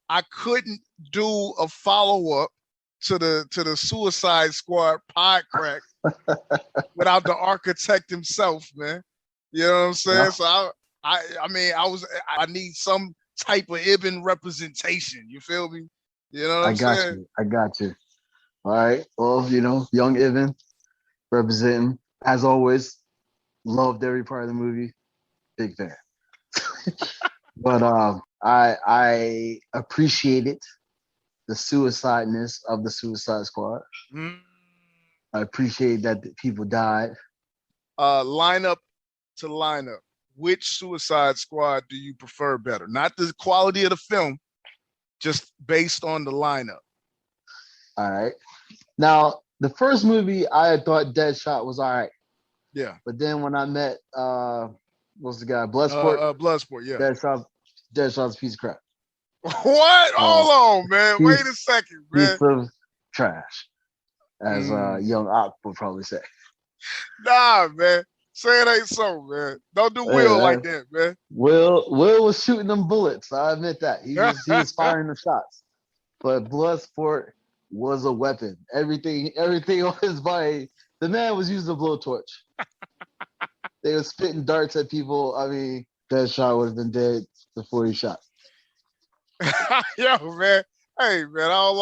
I couldn't do a follow-up to the Suicide Squad pod crack without the architect himself, man. You know what I'm saying? Yeah. So I need some type of Ibn representation. You feel me? You know what I I'm got saying? you. I got you. All right. Well, young Ivan representing as always. Loved every part of the movie. Big fan. But I appreciated the suicideness of the Suicide Squad. Mm. I appreciate that people died. Lineup to lineup. Which Suicide Squad do you prefer better? Not the quality of the film, just based on the lineup. All right. Now, the first movie I had thought Deadshot was all right. Yeah. But then when I met what's the guy? Bloodsport? Bloodsport, yeah. Deadshot's a piece of crap. What? Hold on, man. Wait a second, man. Piece of trash. As young Ock would probably say. Nah, man. Say it ain't so, man. Don't do Will like that, man. Will was shooting them bullets. I admit that. He was firing the shots. But Bloodsport was a weapon. Everything on his body. The man was using a blowtorch. They were spitting darts at people. I mean, Deadshot would have been dead before he shot. Yo, man. Hey, man, I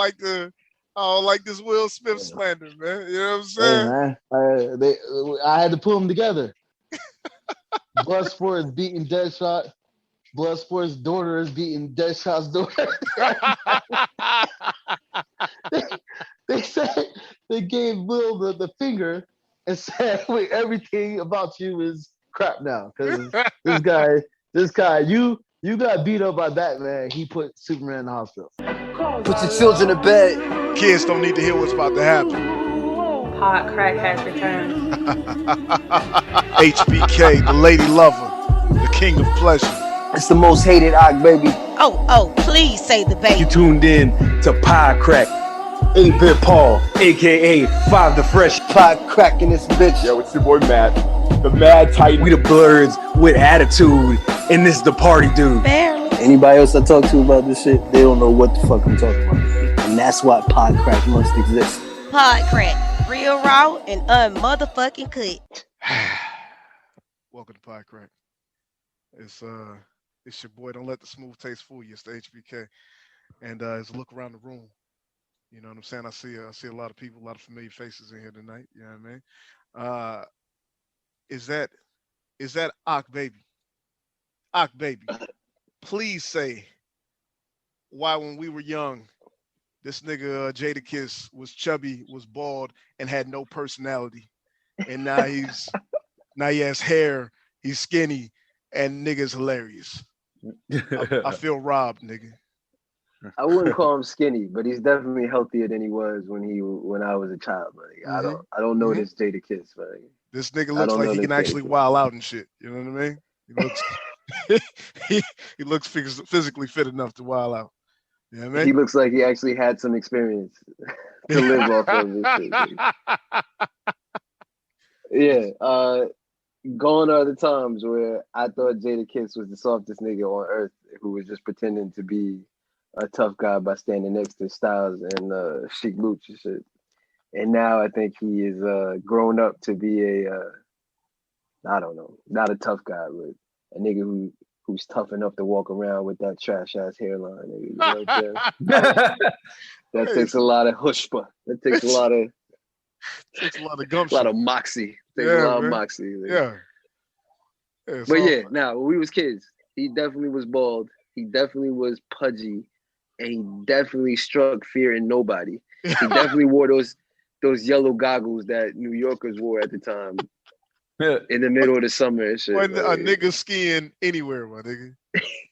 don't like this Will Smith slander, man. You know what I'm saying? Hey, man. I had to pull them together. Bloodsport is beating Deadshot. Bloodsport's daughter is beating Deadshot's daughter. They said they gave Will the finger and said, "Wait, everything about you is crap now." Because this guy, you got beat up by Batman. He put Superman in the hospital. Put your children to bed. Kids don't need to hear what's about to happen. Hot crack has returned. HBK, the lady lover, the king of pleasure. It's the most hated Ock, baby. Oh, please say the baby. You tuned in to Pie Crack. 8-Bit Paul, a.k.a. 5 the Fresh. Pie cracking this bitch. Yo, it's your boy Matt, the Mad Titan. We the Blurs with attitude, and this is the party dude. Barely. Anybody else I talk to about this shit, they don't know what the fuck I'm talking about. And that's why Pie Crack must exist. Pod crack. Real raw and unmotherfucking cut. Welcome to Pie Crack. It's your boy. Don't let the smooth taste fool you. It's the HBK. And as I look around the room, you know what I'm saying? I see a lot of people, a lot of familiar faces in here tonight. You know what I mean? Is that Ock baby? Ock baby, please say why when we were young, this nigga Jadakiss was chubby, was bald, and had no personality, and now he has hair, he's skinny, and nigga's hilarious. I feel robbed, nigga. I wouldn't call him skinny, but he's definitely healthier than he was when I was a child. Like, I don't know this Jadakiss, but this nigga looks like he can actually wild out and shit. You know what I mean? He looks he looks physically fit enough to wild out. You know what I mean? He looks like he actually had some experience to live off of this shit. Yeah. Gone are the times where I thought Jadakiss was the softest nigga on earth who was just pretending to be a tough guy by standing next to Styles and Sheik Luch and shit. And now I think he is grown up to be I don't know, not a tough guy, but a nigga who's tough enough to walk around with that trash ass hairline. Nigga, you know what I'm saying? That takes a lot of chutzpah. That takes a lot of gumption. A lot of moxie. Takes a lot of moxie. Yeah. But yeah, now when we was kids, he definitely was bald. He definitely was pudgy, and he definitely struck fear in nobody. He definitely wore those yellow goggles that New Yorkers wore at the time in the middle of the summer and shit. When a nigga skiing anywhere, my nigga.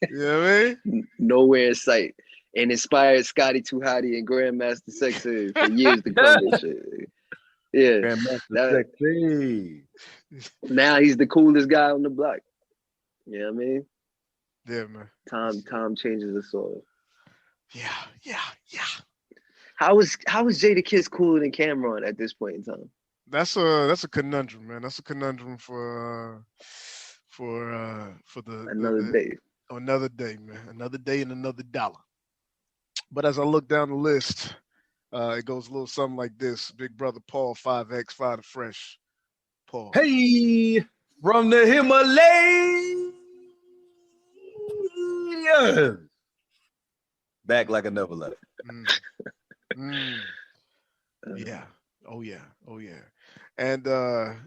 You know what I mean? Nowhere in sight. And inspired Scotty Too Hottie and Grandmaster Sexy for years to come and shit. Yeah. Grandmaster Sexy. Now he's the coolest guy on the block. You know what I mean? Yeah, man. Time changes the soil. Yeah. How was Jadakiss cooler than Cameron at this point in time? That's a conundrum, man. That's a conundrum for the another day. Another day, man. Another day and another dollar. But as I look down the list, it goes a little something like this: Big Brother Paul, 5X, 5 the Fresh, Paul. Hey, from the Himalayas. Back like I never left. Yeah. Oh yeah. Oh yeah. And the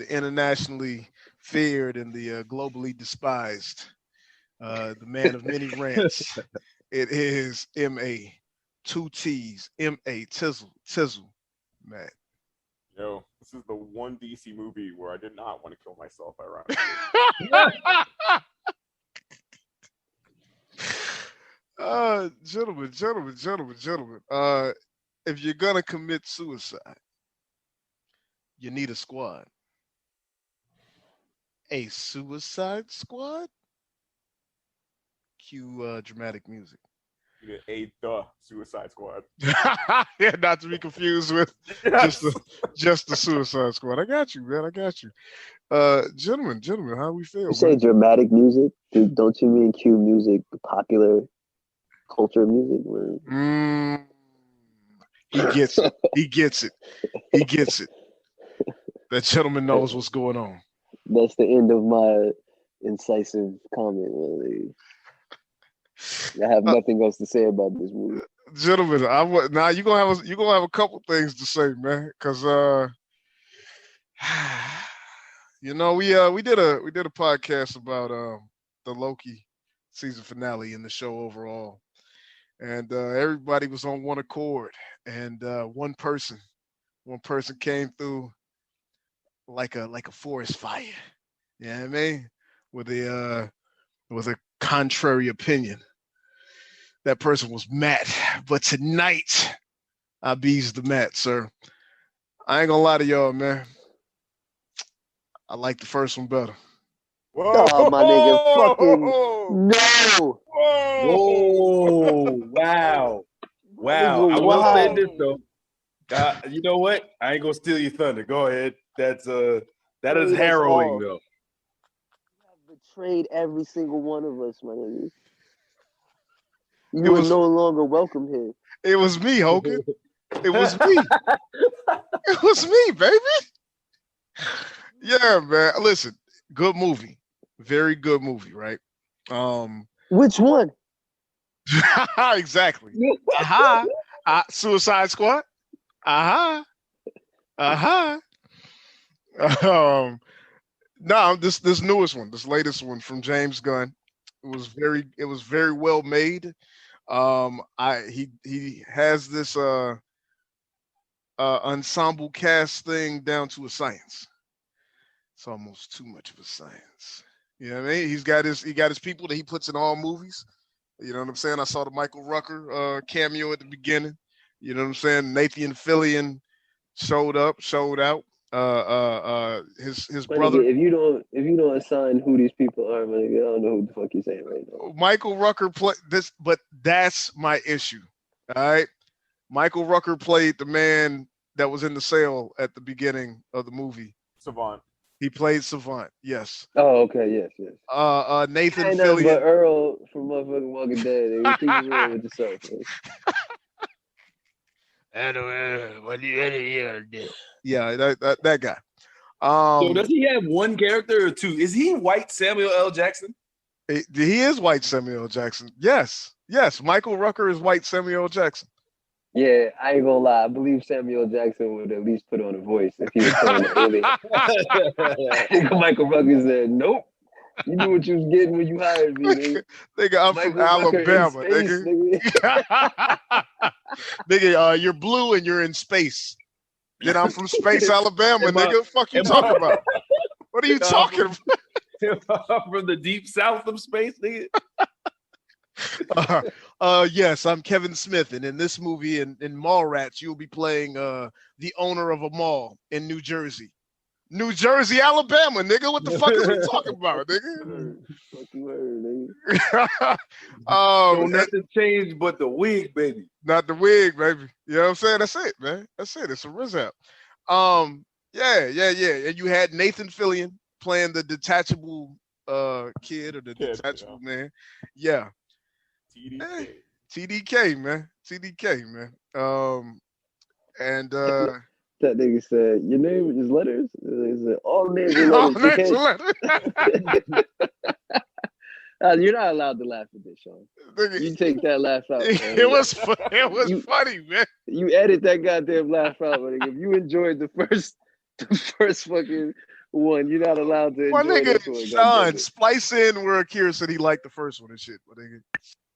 internationally feared and the globally despised, the man of many rants. It is M.A. 2 T's. M.A. Tizzle. Man. Yo, this is the one DC movie where I did not want to kill myself, ironically. Gentlemen. If you're gonna commit suicide, you need a squad. A suicide squad? Cue dramatic music. The Suicide Squad. Yeah, not to be confused with just the Suicide Squad. I got you, man. I got you. Gentlemen, how we feel? You say dramatic music? Don't you mean cue music, popular culture music? He gets it. He gets it. That gentleman knows what's going on. That's the end of my incisive comment. Really. I have nothing else to say about this movie. Gentlemen, now you're gonna have a couple things to say, man, because we did a podcast about the Loki season finale and the show overall, and everybody was on one accord, and one person came through like a forest fire. You know what I mean? With a contrary opinion. That person was Matt, but tonight I bees the Matt, sir. I ain't gonna lie to y'all, man. I like the first one better. Whoa. Oh, my nigga, fucking no. Whoa. Wow. I will say this though. You know what? I ain't gonna steal your thunder. Go ahead. That is harrowing though. You have betrayed every single one of us, my nigga. You are no longer welcome here. It was me, Hogan. It was me. It was me, baby. Yeah, man. Listen, good movie. Very good movie, right? Which one? Exactly. Suicide Squad. No, this newest one, this latest one from James Gunn. It was very well made. He has this ensemble cast thing down to a science. It's almost too much of a science. You know what I mean? He got his people that he puts in all movies. You know what I'm saying? I saw the Michael Rooker cameo at the beginning. You know what I'm saying? Nathan Fillion showed out. His brother. If you don't assign who these people are, man, I don't know who the fuck you're saying right now. Michael Rooker played this, but that's my issue. All right, Michael Rooker played the man that was in the cell at the beginning of the movie. Savant. He played Savant. Yes. Oh, okay. Yes. Nathan I know, but Earl from motherfucking Walking Dead. Keep it real with yourself, man. Yeah, that guy. So does he have one character or two? Is he white Samuel L. Jackson? He is white Samuel L. Jackson. Yes. Michael Rooker is white Samuel L. Jackson. Yeah, I ain't gonna lie. I believe Samuel Jackson would at least put on a voice if he was playing the alien. Michael Rooker said, "Nope. You knew what you was getting when you hired me, nigga. Nigga, I'm from Alabama, nigga. Nigga, you're blue and you're in space. Then I'm from Space, Alabama, nigga. What the fuck you talking about? What are you talking about? From the deep south of space, nigga. Yes, I'm Kevin Smith, and in this movie, in Mallrats, you'll be playing the owner of a mall in New Jersey. New Jersey, Alabama, nigga. What the fuck is we talking about, nigga? Fuck you heard, nigga. Nothing changed but the wig, baby. Not the wig, baby. You know what I'm saying? That's it, man. That's it. It's a Rizal. Yeah. And you had Nathan Fillion playing the detachable kid or the detachable man. Yeah. TDK, man. TDK, man. And That nigga said, "Your name is letters." He said, "All names are oh, letters." You that's a can't. letter. You're not allowed to laugh at this, Sean. Nigga, You take that laugh out, man. it was You funny, man. you edit that goddamn laugh out, man. If you enjoyed the first fucking one, you're not allowed to My enjoy nigga this one. Sean, Goddamn splice in where Akira said he liked the first one and shit. But nigga,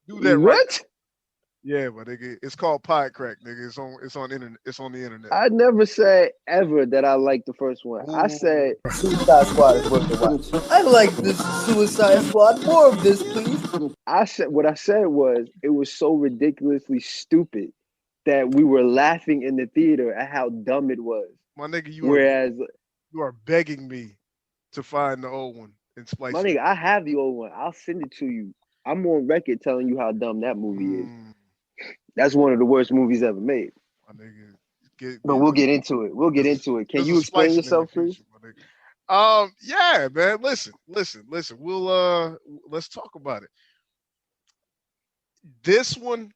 do that it. right. What? Yeah, but nigga, it's called Pod Crack, nigga. It's on the internet. I never said ever that I liked the first one. I said Suicide Squad is worth the watch. I like this Suicide Squad. More of this, please. what I said was it was so ridiculously stupid that we were laughing in the theater at how dumb it was. My nigga, you are begging me to find the old one and splice My it. nigga, I have the old one. I'll send it to you. I'm on record telling you how dumb that movie is. That's one of the worst movies ever made. My nigga, But we'll get into it. We'll get into it. Can you explain yourself, please? Yeah, man. Listen. We'll let's talk about it. This one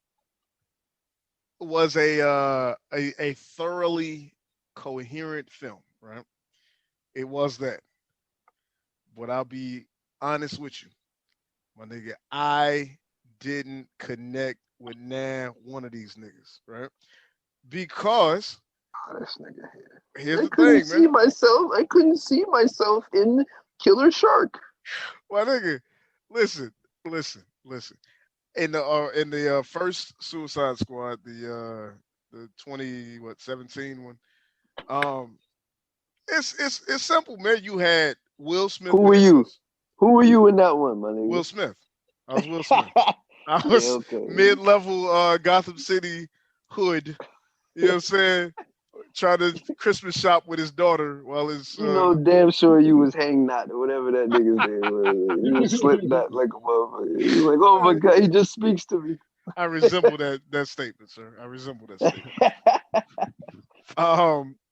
was a thoroughly coherent film, right? It was that. But I'll be honest with you, my nigga. I didn't connect with one of these niggas, right? Because this nigga here. Here's the thing, man. I couldn't see myself in Killer Shark. My nigga, listen. In the first Suicide Squad, the 2017 one, it's simple, man. You had Will Smith. Who were you? Who were you in that one, my nigga? Will Smith. I was Will Smith. I was mid-level Gotham City hood. You know what I'm saying? Trying to Christmas shop with his daughter while his. You know, damn sure you was Hang Knot or whatever that nigga's name was. You was Slipknot like a motherfucker. You like, oh my god, he just speaks to me. I resemble that statement, sir. I resemble that statement.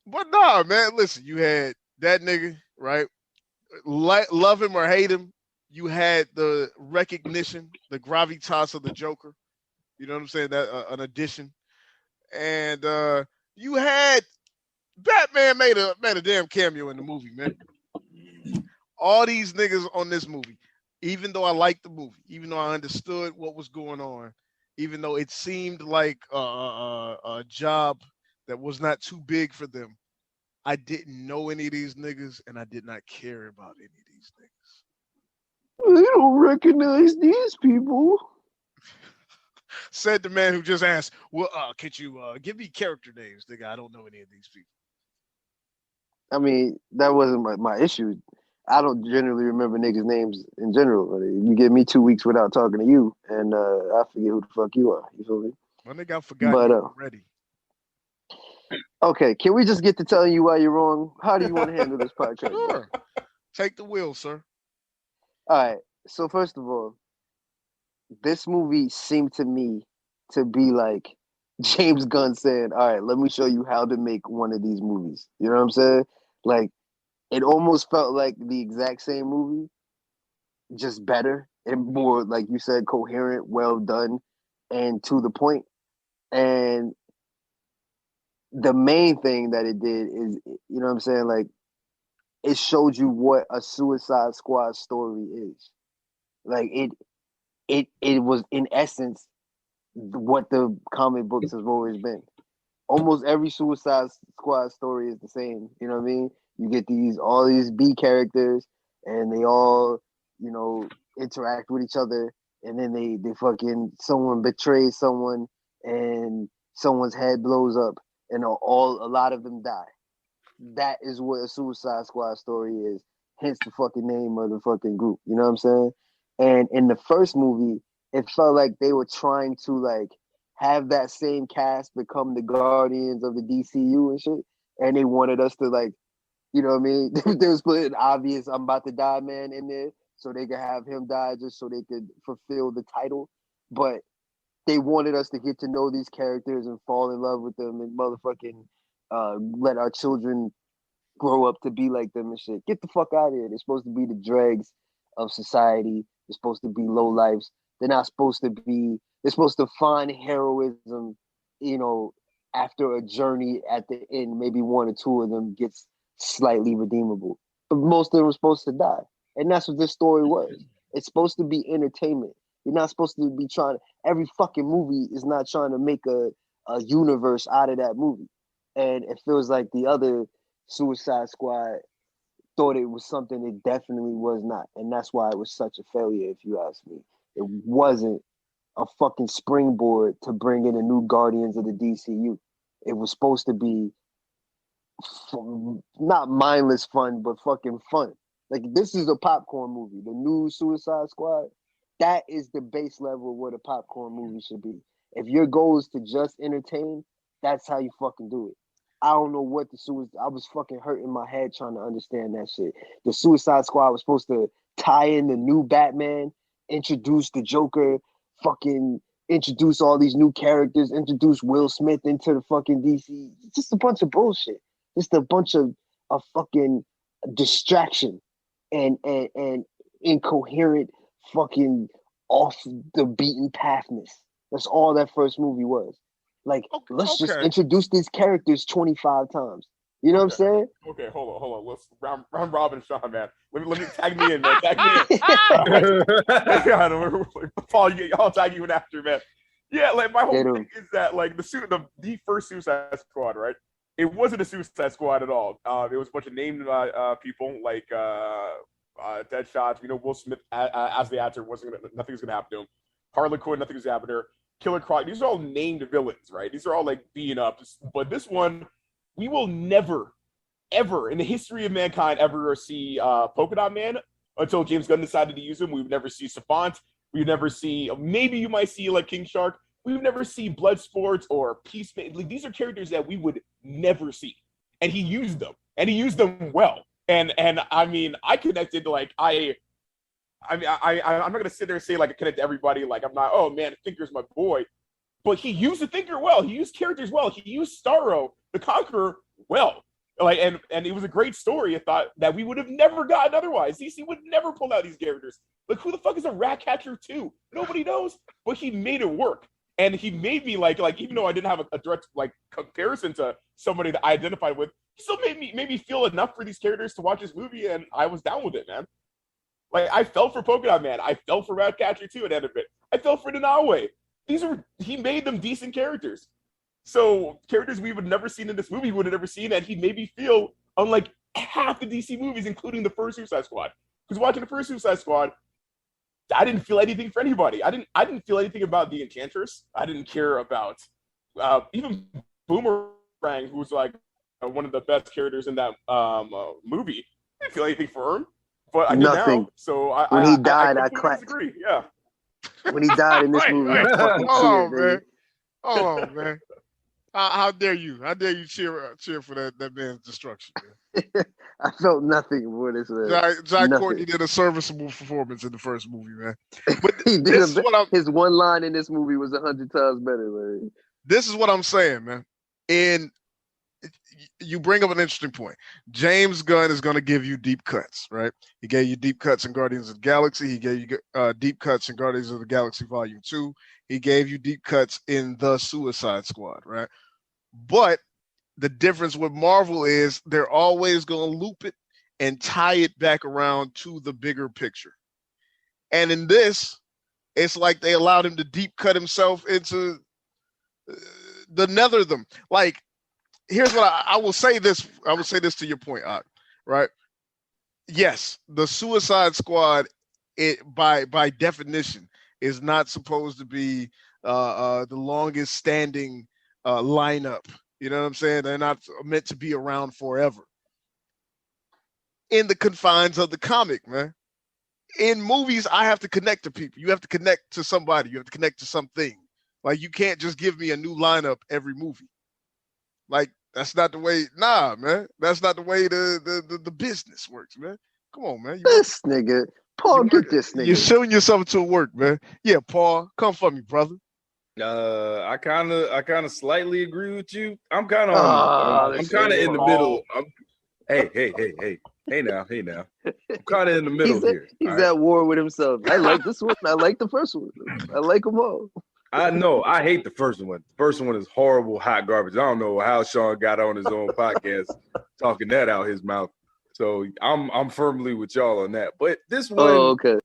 But nah, man. Listen, you had that nigga, right? Love him or hate him, you had the recognition, the gravitas of the Joker. You know what I'm saying? That an addition, and you had Batman made a damn cameo in the movie, man. All these niggas on this movie, even though I liked the movie, even though I understood what was going on, even though it seemed like a job that was not too big for them, I didn't know any of these niggas, and I did not care about any of these niggas. They don't recognize these people. Said the man who just asked, well, could you give me character names, nigga? I don't know any of these people. I mean, that wasn't my issue. I don't generally remember niggas' names in general. You get me 2 weeks without talking to you, and I forget who the fuck you are. You feel me? My nigga, I forgot you already. Okay, can we just get to telling you why you're wrong? How do you want to handle this podcast? Sure. Take the wheel, sir. All right. So first of all, this movie seemed to me to be like James Gunn saying, all right, let me show you how to make one of these movies. You know what I'm saying? Like, it almost felt like the exact same movie, just better and more, like you said, coherent, well done, and to the point. And the main thing that it did is, you know what I'm saying? Like, it showed you what a Suicide Squad story is. Like, it was, in essence, what the comic books have always been. Almost every Suicide Squad story is the same. You know what I mean? You get all these B characters, and they all, you know, interact with each other, and then they fucking, someone betrays someone, and someone's head blows up, and a lot of them die. That is what a Suicide Squad story is. Hence the fucking name of the fucking group. You know what I'm saying? And in the first movie, it felt like they were trying to like have that same cast become the Guardians of the DCU and shit. And they wanted us to like, you know what I mean? They was putting obvious I'm about to die man in there so they could have him die just so they could fulfill the title. But they wanted us to get to know these characters and fall in love with them and motherfucking let our children grow up to be like them and shit. Get the fuck out of here. They're supposed to be the dregs of society. They're supposed to be low lives. They're They're supposed to find heroism, after a journey at the end. Maybe one or two of them gets slightly redeemable, but most of them were supposed to die, and that's what this story was. It's supposed to be entertainment. You're not supposed to be trying. Every fucking movie is not trying to make a universe out of that movie, and it feels like the other Suicide Squad thought it was something it definitely was not, and that's why it was such a failure. If you ask me, it wasn't a fucking springboard to bring in a new Guardians of the DCU. It was supposed to be not mindless fun, but fucking fun. Like, this is a popcorn movie. The new Suicide Squad, that is the base level of what a popcorn movie should be. If your goal is to just entertain, that's how you fucking do it. I don't know what I was fucking hurting my head trying to understand that shit. The Suicide Squad was supposed to tie in the new Batman, introduce the Joker, fucking introduce all these new characters, introduce Will Smith into the fucking DC. It's just a bunch of bullshit. Just a bunch of fucking distraction and incoherent fucking off the beaten pathness. That's all that first movie was. Like, let's just introduce these characters 25 times. You know what I'm saying? Okay, hold on. Let's round Robin, Sean, man. Let me tag me in, man. Tag me in. Paul, I'll tag you in after, man. Yeah, like my whole thing is that like the first Suicide Squad, right? It wasn't a Suicide Squad at all. It was a bunch of named people like Deadshot. Will Smith as the actor nothing's gonna happen to him. Harley Quinn, nothing's gonna happen to her. Killer Croc. These are all named villains, right? These are all like being up. But this one, we will never, ever in the history of mankind ever see Polka Dot Man until James Gunn decided to use him. We would never see Savant. We would never see. Maybe you might see like King Shark. We would never see Bloodsport or Peacemaker. Like, these are characters that we would never see, and he used them, and he used them well. And I mean, I connected to like I'm not gonna sit there and say like I connect to everybody. Like, I'm not. Oh man, Thinker's my boy, but he used the Thinker well. He used characters well. He used Starro, the Conqueror, well. Like, and it was a great story. I thought that we would have never gotten otherwise. DC would never pull out these characters. Like, who the fuck is a Ratcatcher 2? Nobody knows, but he made it work. And he made me like even though I didn't have a direct like comparison to somebody that I identified with, he still made me feel enough for these characters to watch this movie, and I was down with it, man. Like, I fell for Polka Dot Man. I fell for Ratcatcher 2 at the end of it. I fell for Nanawe. He made them decent characters. So characters we would never seen in this movie would have never seen, and he made me feel unlike half the DC movies, including the first Suicide Squad. Because watching the first Suicide Squad, I didn't feel anything for anybody. I didn't feel anything about the Enchantress. I didn't care about even Boomerang, who's like one of the best characters in that movie. I didn't feel anything for him, but I do now. So when he died, I clapped. Disagree. Yeah. When he died in this movie, I fucking cheered, Hold on, man. How dare you? How dare you cheer for that man's destruction, man? I felt nothing for this. Jai Courtney did a serviceable performance in the first movie, man. But he did his one line in this movie was 100 times better, man. This is what I'm saying, man. And you bring up an interesting point. James Gunn is going to give you deep cuts, right? He gave you deep cuts in Guardians of the Galaxy. He gave you deep cuts in Guardians of the Galaxy Volume 2. He gave you deep cuts in The Suicide Squad, right? But the difference with Marvel is they're always going to loop it and tie it back around to the bigger picture. And in this, it's like they allowed him to deep cut himself into the nethertham. Like, here's what I will say this. I will say this to your point, right? Yes, the Suicide Squad, by definition, is not supposed to be the longest standing lineup. You know what I'm saying? They're not meant to be around forever. In the confines of the comic, man. In movies, I have to connect to people. You have to connect to somebody. You have to connect to something. Like, you can't just give me a new lineup every movie. Like, that's not the way. Nah, man. That's not the way the business works, man. Come on, man. This nigga. Paul, get this nigga. You're showing yourself to work, man. Yeah, Paul, come for me, brother. I kind of slightly agree with you. I'm kind of in the middle. Hey now. I'm kind of in the middle here. He's at war with himself. I like this one. I like the first one. I like them all. I know. I hate the first one. The first one is horrible, hot garbage. I don't know how Sean got on his own podcast talking that out his mouth. So I'm firmly with y'all on that. But this one, okay.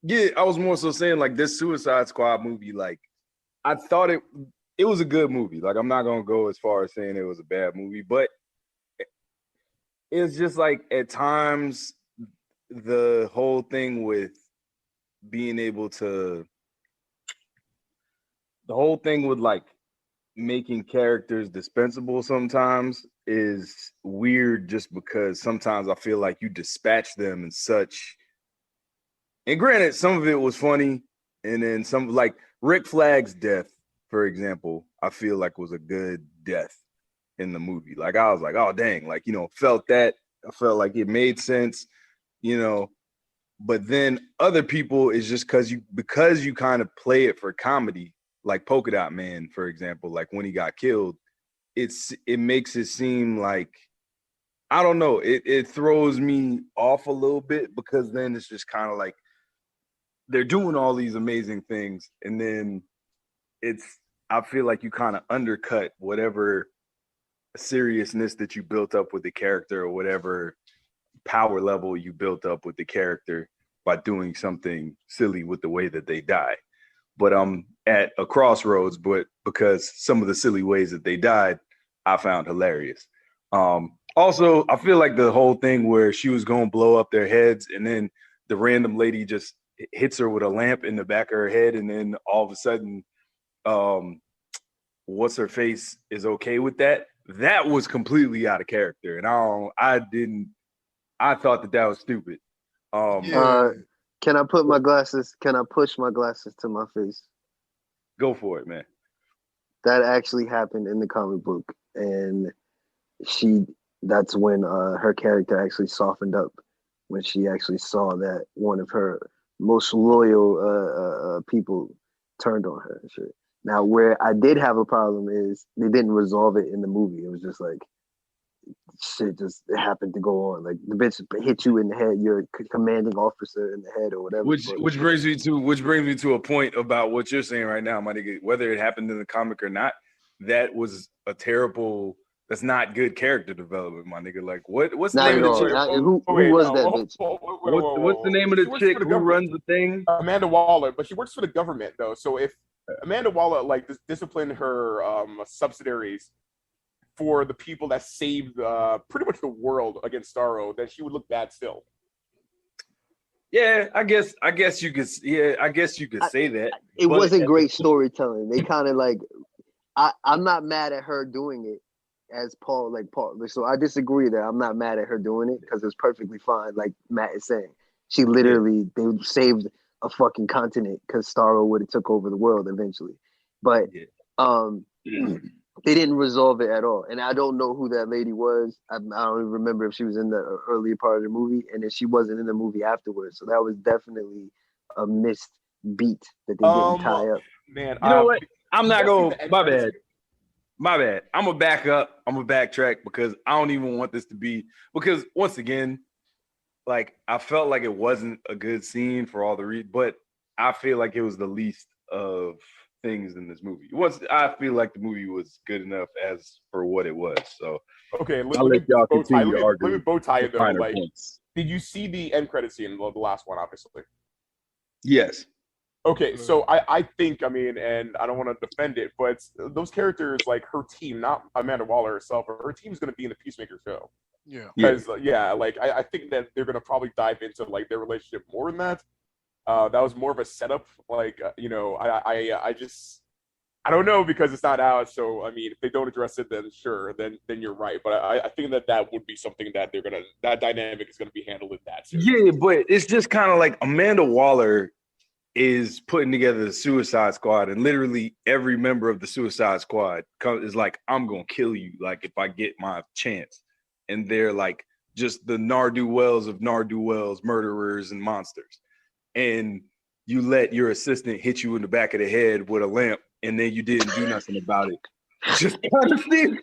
Yeah, I was more so saying like this Suicide Squad movie, like I thought it was a good movie. Like I'm not gonna go as far as saying it was a bad movie, but it's just like at times the whole thing with being able to like making characters dispensable sometimes is weird just because sometimes I feel like you dispatch them in such, and granted some of it was funny, and then some like Rick Flag's death, for example, I feel like was a good death in the movie. Like I was like, oh dang, like felt that. I felt like it made sense, but then other people is just because you kind of play it for comedy, like Polka Dot Man, for example, like when he got killed, it makes it seem like, I don't know, it throws me off a little bit because then it's just kind of like they're doing all these amazing things and then I feel like you kind of undercut whatever seriousness that you built up with the character or whatever power level you built up with the character by doing something silly with the way that they die. But I'm at a crossroads, but because some of the silly ways that they died, I found hilarious. Also, I feel like the whole thing where she was going to blow up their heads and then the random lady just hits her with a lamp in the back of her head. And then all of a sudden, what's her face is okay with that. That was completely out of character. And I thought that was stupid. Can I put my glasses? Can I push my glasses to my face? Go for it, man. That actually happened in the comic book, and that's when her character actually softened up when she actually saw that one of her most loyal people turned on her and shit. Now, where I did have a problem is they didn't resolve it in the movie. It was just like shit just happened to go on. Like the bitch hit you in the head, you're a commanding officer in the head or whatever. Which brings me to a point about what you're saying right now, my nigga. Whether it happened in the comic or not, that's not good character development, my nigga. Like what's the name of the chick? Who was that bitch? What's the name of the chick who runs the thing? Amanda Waller, but she works for the government though. So if Amanda Waller like disciplined her subsidiaries for the people that saved pretty much the world against Starro, then she would look bad still. Yeah, I guess you could. Yeah, I guess you could say that. It wasn't great storytelling. They kind of like. I'm not mad at her doing it as Paul. So I disagree there. I'm not mad at her doing it because it's perfectly fine. Like Matt is saying, she literally they saved a fucking continent because Starro would have took over the world eventually, but they didn't resolve it at all. And I don't know who that lady was. I don't even remember if she was in the earlier part of the movie, and then she wasn't in the movie afterwards. So that was definitely a missed beat that they didn't tie up. Man, you know what? I'm not going. My bad. I'm gonna back up. I'm gonna backtrack because I don't even want this to be, because once again, like I felt like it wasn't a good scene for all the reasons, but I feel like it was the least of things in this movie. I feel like the movie was good enough as for what it was. So okay, I'll let y'all continue to argue. Let me bow tie it though. Like, points. Did you see the end credit scene, the last one, obviously? Yes. Okay, so I think, I mean, and I don't want to defend it, but those characters, like her team, not Amanda Waller herself, her team is going to be in the Peacemaker show. Yeah. Because, like, I think that they're going to probably dive into, like, their relationship more than that. That was more of a setup. Like, I don't know because it's not out. So, I mean, if they don't address it, then sure, then you're right. But I think that would be something that that dynamic is going to be handled in that series. Yeah, but it's just kind of like Amanda Waller is putting together the Suicide Squad, and literally every member of the Suicide Squad is like, I'm gonna kill you, like if I get my chance. And they're like just the Ne'er-do-wells of Ne'er-do-wells, murderers and monsters. And you let your assistant hit you in the back of the head with a lamp, and then you didn't do nothing about it. Just kind of seems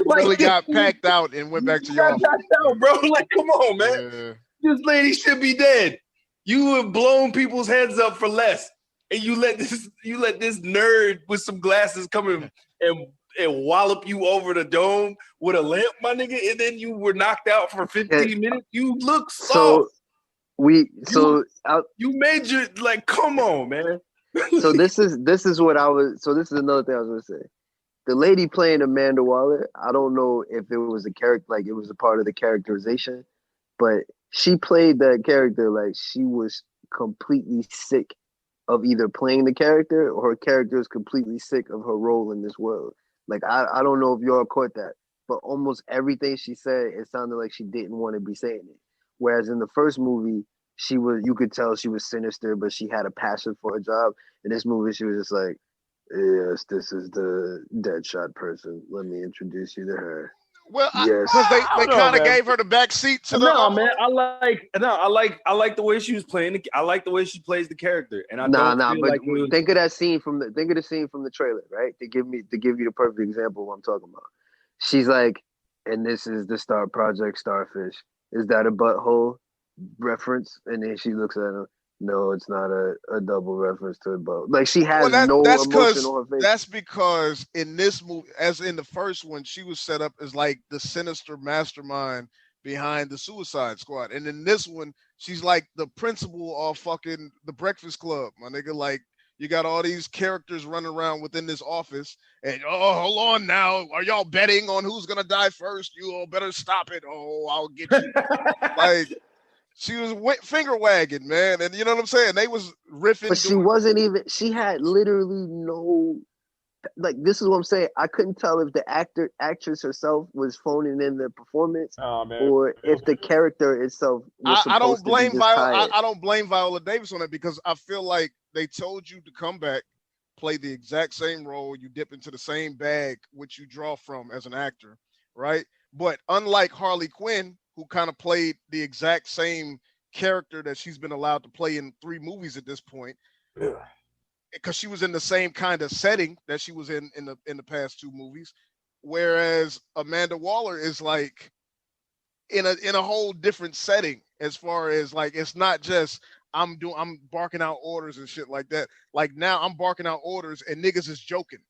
like really got packed out and went back to your office. Packed out, bro. Like, come on, man. Yeah. This lady should be dead. You have blown people's heads up for less. and you let this nerd with some glasses come and wallop you over the dome with a lamp, my nigga, and then you were knocked out for 15 minutes. You look soft. So you made your like, come on, man. So this is what I was. So this is another thing I was gonna say. The lady playing Amanda Waller, I don't know if it was a character, like it was a part of the characterization, but she played that character like she was completely sick of either playing the character or her character is completely sick of her role in this world. Like I don't know if y'all caught that, but almost everything she said, it sounded like she didn't want to be saying it. Whereas in the first movie, you could tell she was sinister, but she had a passion for her job. In this movie, she was just like, yes, this is the Deadshot person. Let me introduce you to her. Well, yes, because they kind of gave her the back seat to the. No, man, I like the way she was playing. I like the way she plays the character, and I don't feel but like it was... think of the scene from the trailer, right? To give you the perfect example of what I'm talking about. She's like, and this is the Star Project Starfish. Is that a butthole reference? And then she looks at him. No, it's not a double reference to a boat. Like she has no emotion on her face. That's because in this movie, as in the first one, she was set up as like the sinister mastermind behind the Suicide Squad, and in this one, she's like the principal of fucking the Breakfast Club, my nigga. Like you got all these characters running around within this office, and hold on now, are y'all betting on who's gonna die first? You all better stop it. Oh, I'll get you. Like. She was finger wagging, man, and you know what I'm saying. They was riffing, but she wasn't even. She had literally no. Like this is what I'm saying. I couldn't tell if the actress herself was phoning in the performance, or if the character itself. I don't blame Viola. I don't blame Viola Davis on it because I feel like they told you to come back, play the exact same role. You dip into the same bag which you draw from as an actor, right? But unlike Harley Quinn, who kind of played the exact same character that she's been allowed to play in 3 movies at this point, because she was in the same kind of setting that she was in the past 2 movies, whereas Amanda Waller is like in a whole different setting as far as like it's not just I'm barking out orders and shit like that. Like now I'm barking out orders and niggas is joking,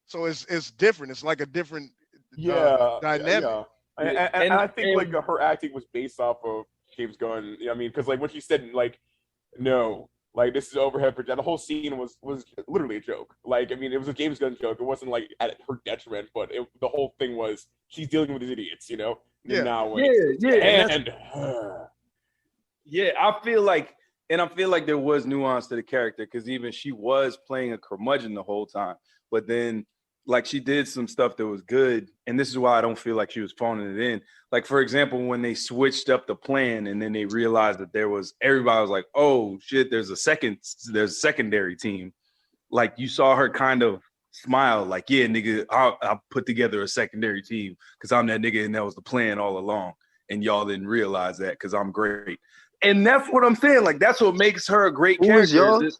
so it's different. It's like a different dynamic. Yeah. And I think like her acting was based off of James Gunn. I mean, because like when she said like, no, like this is overhead project. The whole scene was literally a joke. Like I mean, it was a James Gunn joke. It wasn't like at her detriment, but the whole thing was she's dealing with these idiots, you know. Yeah. Now, I feel like there was nuance to the character because even she was playing a curmudgeon the whole time, but then. Like she did some stuff that was good, and this is why I don't feel like she was phoning it in. Like for example, when they switched up the plan, and then they realized that everybody was like, "Oh shit, there's a secondary team." Like you saw her kind of smile, like, "Yeah, nigga, I'll put together a secondary team because I'm that nigga, and that was the plan all along, and y'all didn't realize that because I'm great." And that's what I'm saying. Like that's what makes her a great character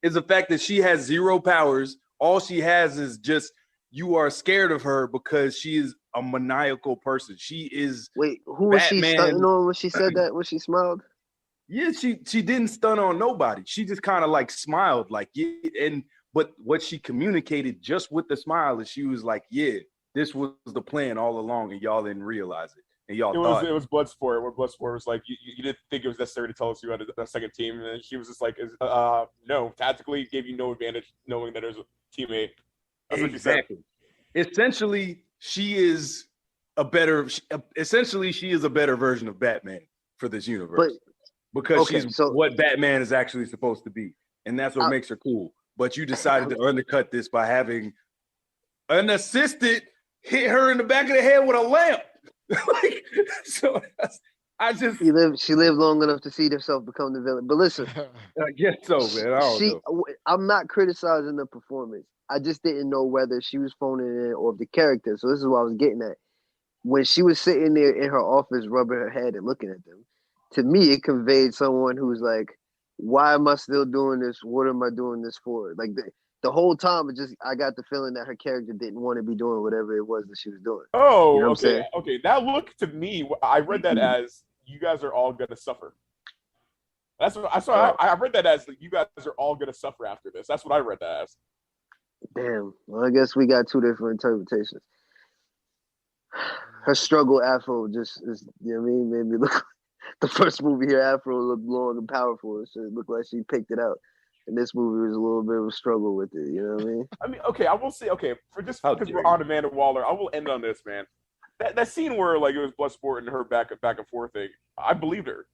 is the fact that she has 0 powers. All she has is just. You are scared of her because she is a maniacal person. She is. Wait, who was she stunting on when she said that? When she smiled? Yeah, she didn't stun on nobody. She just kind of like smiled, like but what she communicated just with the smile is she was like, yeah, this was the plan all along, and y'all didn't realize it, and y'all thought it was Bloodsport. Where Bloodsport was like, you didn't think it was necessary to tell us you had a second team, and she was just like, no, tactically gave you no advantage knowing that there's a teammate. That's exactly. Essentially, she is a better version of Batman for this universe because she's what Batman is actually supposed to be, and that's what makes her cool. But you decided to undercut this by having an assistant hit her in the back of the head with a lamp. She lived long enough to see herself become the villain. But listen, I guess so, man. I'm not criticizing the performance. I just didn't know whether she was phoning it in or the character. So this is what I was getting at. When she was sitting there in her office, rubbing her head and looking at them, to me, it conveyed someone who's like, why am I still doing this? What am I doing this for? Like the whole time, I got the feeling that her character didn't want to be doing whatever it was that she was doing. Oh, you know okay. Okay. That looked to me, I read that as you guys are all going to suffer. That's what I saw. I read that as you guys are all gonna suffer after this. That's what I read that as. Damn. Well, I guess we got two different interpretations. Her struggle afro just is, you know what I mean, made me look. The first movie here, afro looked long and powerful. It looked like she picked it out. And this movie was a little bit of a struggle with it. You know what I mean? I mean, okay, I will say, okay, for just because we're on Amanda Waller, I will end on this, man. That scene where like it was Bloodsport and her back and forth thing, I believed her.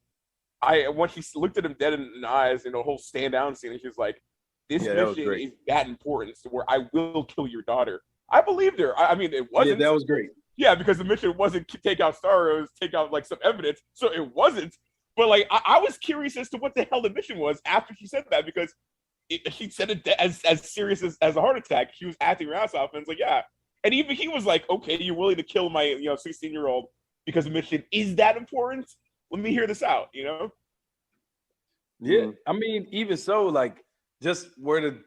When she looked at him dead in the eyes in the whole stand down scene, and she's like, "This mission is that important to where I will kill your daughter." I believed her. I mean, it wasn't. Yeah, that was great. Yeah, because the mission wasn't take out Star, it was take out like some evidence, so it wasn't. But like, I was curious as to what the hell the mission was after she said that, because she said it as serious as a heart attack. She was acting her ass off, and it's like, yeah. And even he was like, "Okay, you're willing to kill my 16-year-old because the mission is that important? Let me hear this out." Yeah, I mean, even so, like, just where the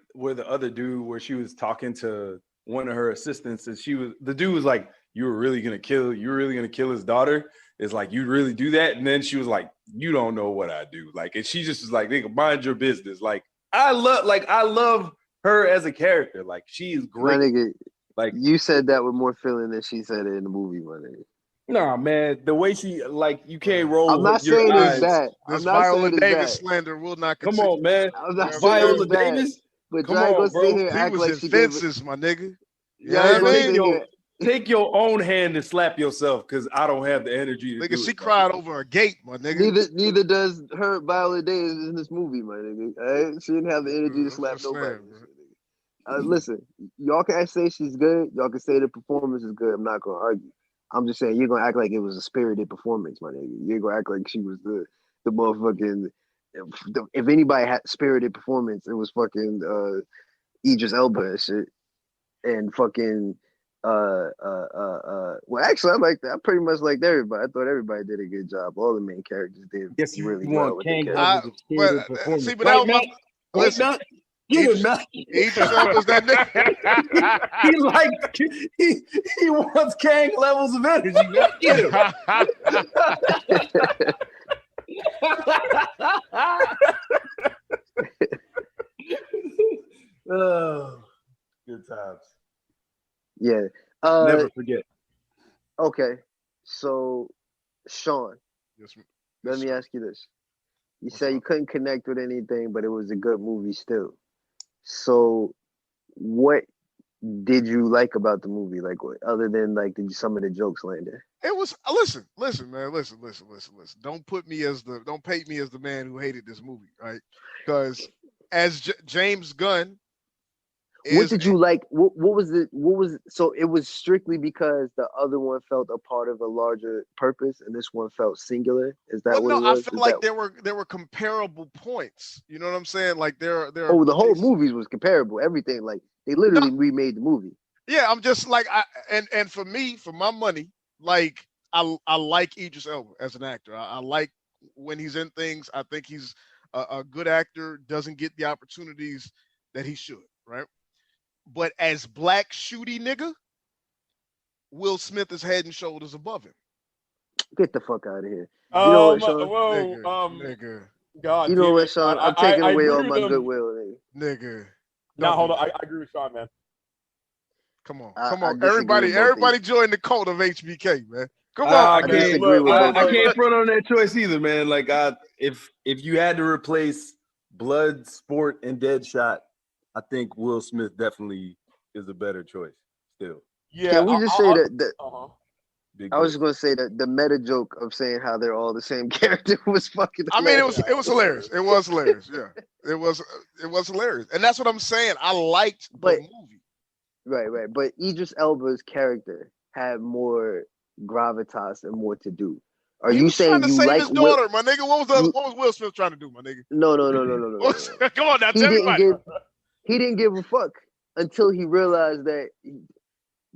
other dude, where she was talking to one of her assistants, and the dude was like, "You were really gonna kill his daughter?" It's like, "You really do that?" And then she was like, "You don't know what I do." Like, and she just was like, "Nigga, mind your business." Like, I love her as a character. Like, she is great. My nigga, like, you said that with more feeling than she said it in the movie, my nigga. Nah, man, the way she, like, you can't roll. I'm not saying it's that. This Viola Davis slander will not continue. Come on, man. I'm not Viola Davis. But come on, on, sit here He act was like in she fences, my nigga. Yeah, take your own hand and slap yourself, because I don't have the energy to do she it. cried over a gate, my nigga. Neither does her Viola Davis in this movie, my nigga. Right? She didn't have the energy to slap nobody. Listen, y'all can say she's good. Y'all can say the performance is good. I'm not gonna argue. I'm just saying you're gonna act like it was a spirited performance, my nigga. You're gonna act like she was the motherfucking. If anybody had spirited performance, it was fucking Idris Elba and shit, and fucking. Well, actually, I like that. I pretty much liked everybody. I thought everybody did a good job. All the main characters did really well with their characters. See, but that was my. Listen. Idris Elba was that nigga. he wants Kang levels of energy. Man. Get him. Oh, good times. Yeah. Never forget. Okay, so Sean, let me ask you this: you said you couldn't connect with anything, but it was a good movie still. So, what did you like about the movie? Like, other than like some of the jokes landed? It was listen, man, listen. Don't paint me as the man who hated this movie, right? Because as James Gunn. What did you like? What was it? So it was strictly because the other one felt a part of a larger purpose, and this one felt singular. Is that what it was? I feel like there were comparable points. You know what I'm saying? Like there. Oh, the whole movie was comparable. Everything, like they literally remade the movie. Yeah, I'm just like and for me, for my money, like I like Idris Elba as an actor. I like when he's in things. I think he's a good actor. Doesn't get the opportunities that he should, right? But as black shooty nigga, Will Smith is head and shoulders above him. Get the fuck out of here. You know what, Sean? Nigga. God, you know what, Sean? I'm taking away all my goodwill, nigga. Now hold on, I agree with Sean, man. Come on. Everybody join the cult of HBK, man. Come on. I can't front on that choice either, man. Like, if you had to replace Blood, Sport, and Deadshot, I think Will Smith definitely is a better choice still. Yeah. Can we just say that I was just gonna say that the meta joke of saying how they're all the same character was fucking hilarious. It was hilarious. It was hilarious. Yeah. It was hilarious. And that's what I'm saying. I liked the movie. Right. But Idris Elba's character had more gravitas and more to do. Are you saying you like his daughter, my nigga? What was Will Smith trying to do, my nigga? No. Come on now, tell me. He didn't give a fuck until he realized that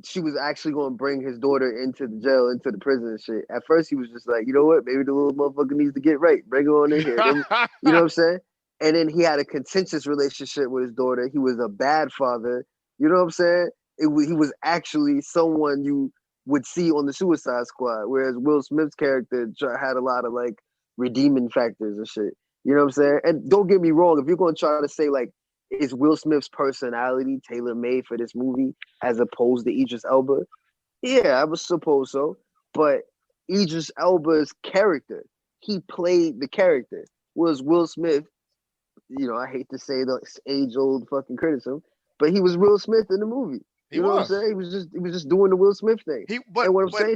she was actually going to bring his daughter into the jail, into the prison and shit. At first, he was just like, you know what? Maybe the little motherfucker needs to get right. Bring her on in here. Then, you know what I'm saying? And then he had a contentious relationship with his daughter. He was a bad father. You know what I'm saying? He was actually someone you would see on the Suicide Squad, whereas Will Smith's character had a lot of like redeeming factors and shit. You know what I'm saying? And don't get me wrong, if you're gonna try to say like, is Will Smith's personality tailor made for this movie as opposed to Idris Elba? Yeah, I would suppose so. But Idris Elba's character, he played the character. Was Will Smith, I hate to say the age-old fucking criticism, but he was Will Smith in the movie. You know what I'm saying? He was just doing the Will Smith thing. But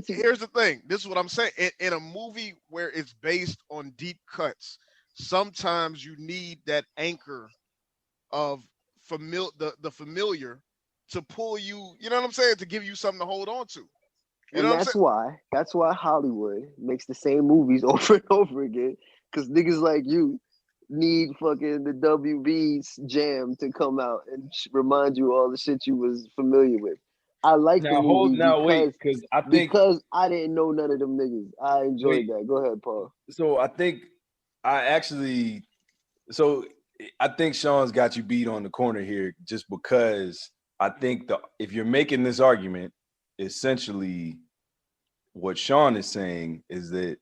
here's the thing. This is what I'm saying. In a movie where it's based on deep cuts, sometimes you need that anchor of the familiar to pull you. You know what I'm saying? To give you something to hold on to. And that's why Hollywood makes the same movies over and over again, because niggas like you need fucking the WB's jam to come out and remind you all the shit you was familiar with. I like the movie because I didn't know none of them niggas. I enjoyed that. Go ahead, Paul. So I think Sean's got you beat on the corner here, just because I think if you're making this argument, essentially what Sean is saying is that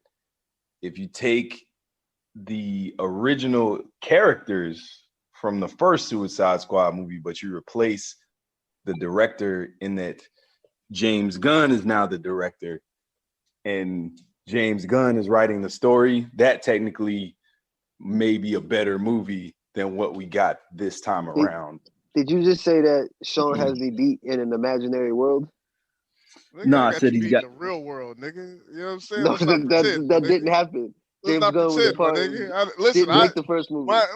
if you take the original characters from the first Suicide Squad movie, but you replace the director in that James Gunn is now the director and James Gunn is writing the story, that technically may be a better movie than what we got this time around. Did you just say that Sean has me beat in an imaginary world? No, I said he's got the real world, nigga. You know what I'm saying? No, that didn't happen. James Gunn was part of didn't make the first movie. But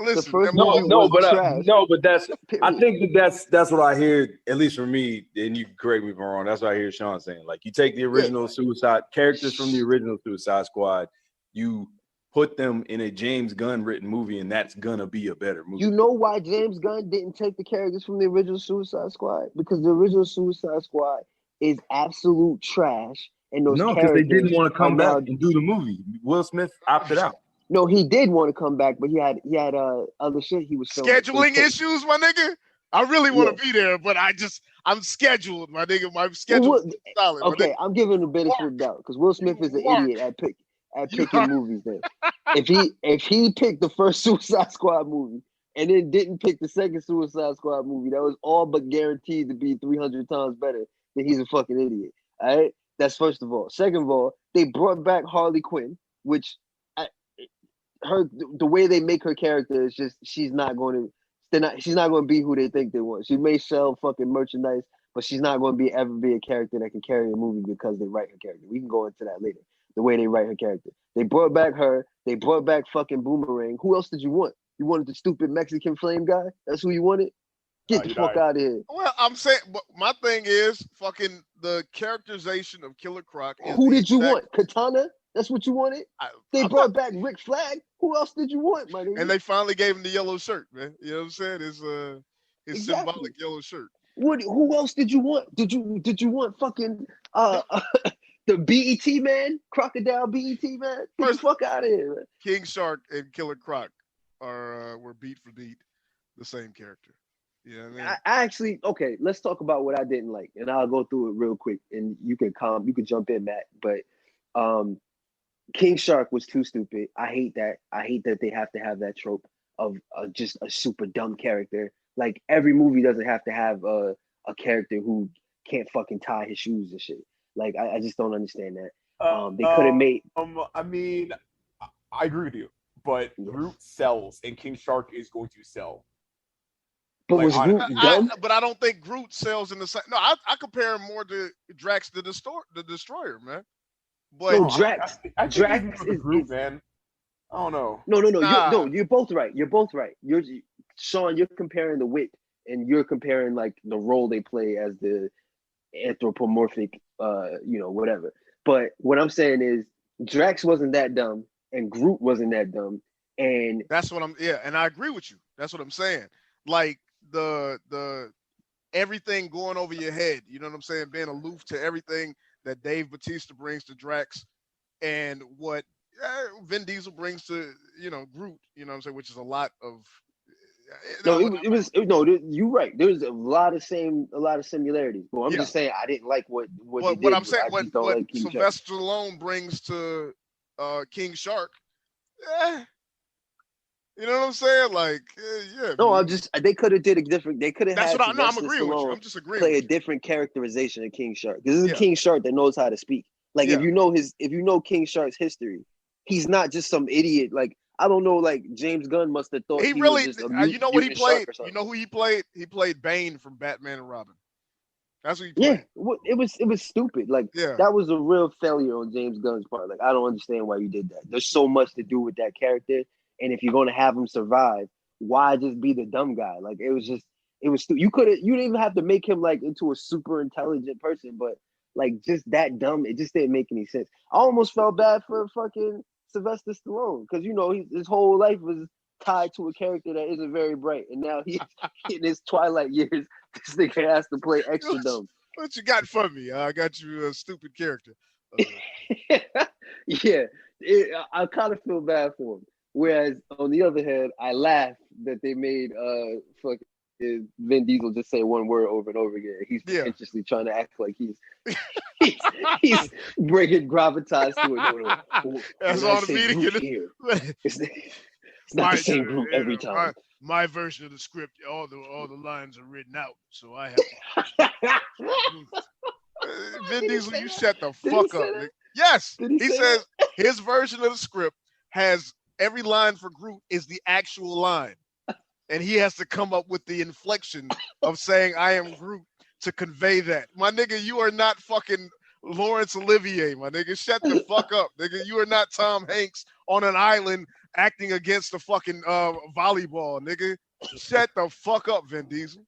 that's. I think that's what I hear, at least for me. And you can correct me if I'm wrong. That's what I hear Sean saying. Like, you take the original Suicide characters from the original Suicide Squad, you put them in a James Gunn written movie, and that's gonna be a better movie. You know why James Gunn didn't take the characters from the original Suicide Squad? Because the original Suicide Squad is absolute trash. And those because they didn't want to come back and do the movie. Will Smith opted out. No, he did want to come back, but he had other shit he was filming. Scheduling issues, my nigga. I really want to be there, but I'm scheduled, my nigga. My schedule is solid. Okay, I'm giving the benefit of the doubt because Will Smith is an idiot at picking movies. Then, if he picked the first Suicide Squad movie and then didn't pick the second Suicide Squad movie, that was all but guaranteed to be 300 times better. Then he's a fucking idiot. All right. That's first of all. Second of all, they brought back Harley Quinn, which the way they make her character is just she's not going to be who they think they want. She may sell fucking merchandise, but she's not going to ever be a character that can carry a movie because they write her character. We can go into that later. The way they write her character. They brought back her. They brought back fucking Boomerang. Who else did you want? You wanted the stupid Mexican flame guy? That's who you wanted? Get the fuck out of here. Well, I'm saying, but my thing is fucking the characterization of Killer Croc. Who did you want? Katana? That's what you wanted? They brought back Rick Flag. Who else did you want, my nigga? And they finally gave him the yellow shirt, man. You know what I'm saying? His symbolic yellow shirt. Who else did you want? Did you want fucking the BET man? Crocodile BET man? Get the fuck out of here, man. King Shark and Killer Croc were beat for beat the same character. Yeah, I actually let's talk about what I didn't like, and I'll go through it real quick, and you can jump in, Matt. But King Shark was too stupid. I hate that. I hate that they have to have that trope of just a super dumb character. Like, every movie doesn't have to have a character who can't fucking tie his shoes and shit. Like, I just don't understand that. They could have made. I mean, I agree with you, but Groot sells, and King Shark is going to sell. But was Groot dumb? But I don't think Groot sells in the same. No, I compare him more to Drax the Destroyer, man. But no, Drax is Groot, man. I don't know. No. You're both right. Sean. You're comparing the wit, and you're comparing like the role they play as the anthropomorphic, whatever. But what I'm saying is Drax wasn't that dumb, and Groot wasn't that dumb, and that's what I'm. Yeah, and I agree with you. That's what I'm saying. Like, the everything going over your head, you know what I'm saying? Being aloof to everything that Dave Bautista brings to Drax, and what Vin Diesel brings to Groot, you know what I'm saying, which is a lot of. You're right. There's a lot of similarities. But I'm just saying I didn't like what I'm saying. What Sylvester Stallone brings to King Shark. You know what I'm saying? Like, yeah. No, man. they could have did a different. They could have That's had what I'm Sylvester agreeing with you. Stallone I'm just agreeing play a with you. different characterization of King Shark. This is a Yeah. King Shark that knows how to speak. Like Yeah. if you know King Shark's history, he's not just some idiot. Like I don't know. Like James Gunn must have thought He he really, was just you know what he mutant shark played? or something. You know who he played? He played Bane from Batman and Robin. That's what he Yeah, played. it was stupid. Like Yeah. that was a real failure on James Gunn's part. Like I don't understand why you did that. There's so much to do with that character, and if you're gonna have him survive, why just be the dumb guy? Like it was stupid. You didn't even have to make him like into a super intelligent person, but like just that dumb. It just didn't make any sense. I almost felt bad for fucking Sylvester Stallone because you know his whole life was tied to a character that isn't very bright, and now he's in his twilight years. This nigga has to play extra dumb. What you got for me? I got you a stupid character. Yeah, I kind of feel bad for him. Whereas on the other hand, I laugh that they made fucking Vin Diesel just say one word over and over again. He's pretentiously trying to act like he's bringing gravitas to it. No, that's all the meaning here. It's not the same group every time. My version of the script, all the lines are written out, so I have. Vin Diesel, you shut the fuck up, nigga. Yes, he says his version of the script has every line for Groot is the actual line, and he has to come up with the inflection of saying "I am Groot" to convey that. My nigga, you are not fucking Laurence Olivier, my nigga. Shut the fuck up, nigga. You are not Tom Hanks on an island acting against the fucking volleyball, nigga. Shut the fuck up, Vin Diesel.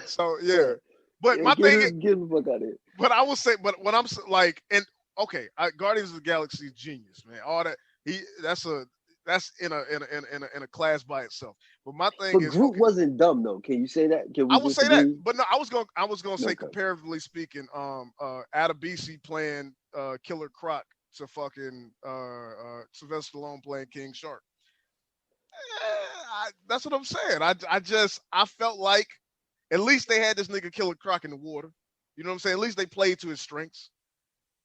So yeah, but my thing is, get the fuck out of here. But I will say, but when I'm like, and okay, Guardians of the Galaxy is genius, man. All that that's in a class by itself. But my thing is, Groot wasn't dumb though. Can you say that? I will say that, but no, I was gonna say, comparatively speaking, Adebisi playing Killer Croc to fucking Sylvester Stallone playing King Shark. That's what I'm saying. I felt like at least they had this nigga Killer Croc in the water. You know what I'm saying? At least they played to his strengths.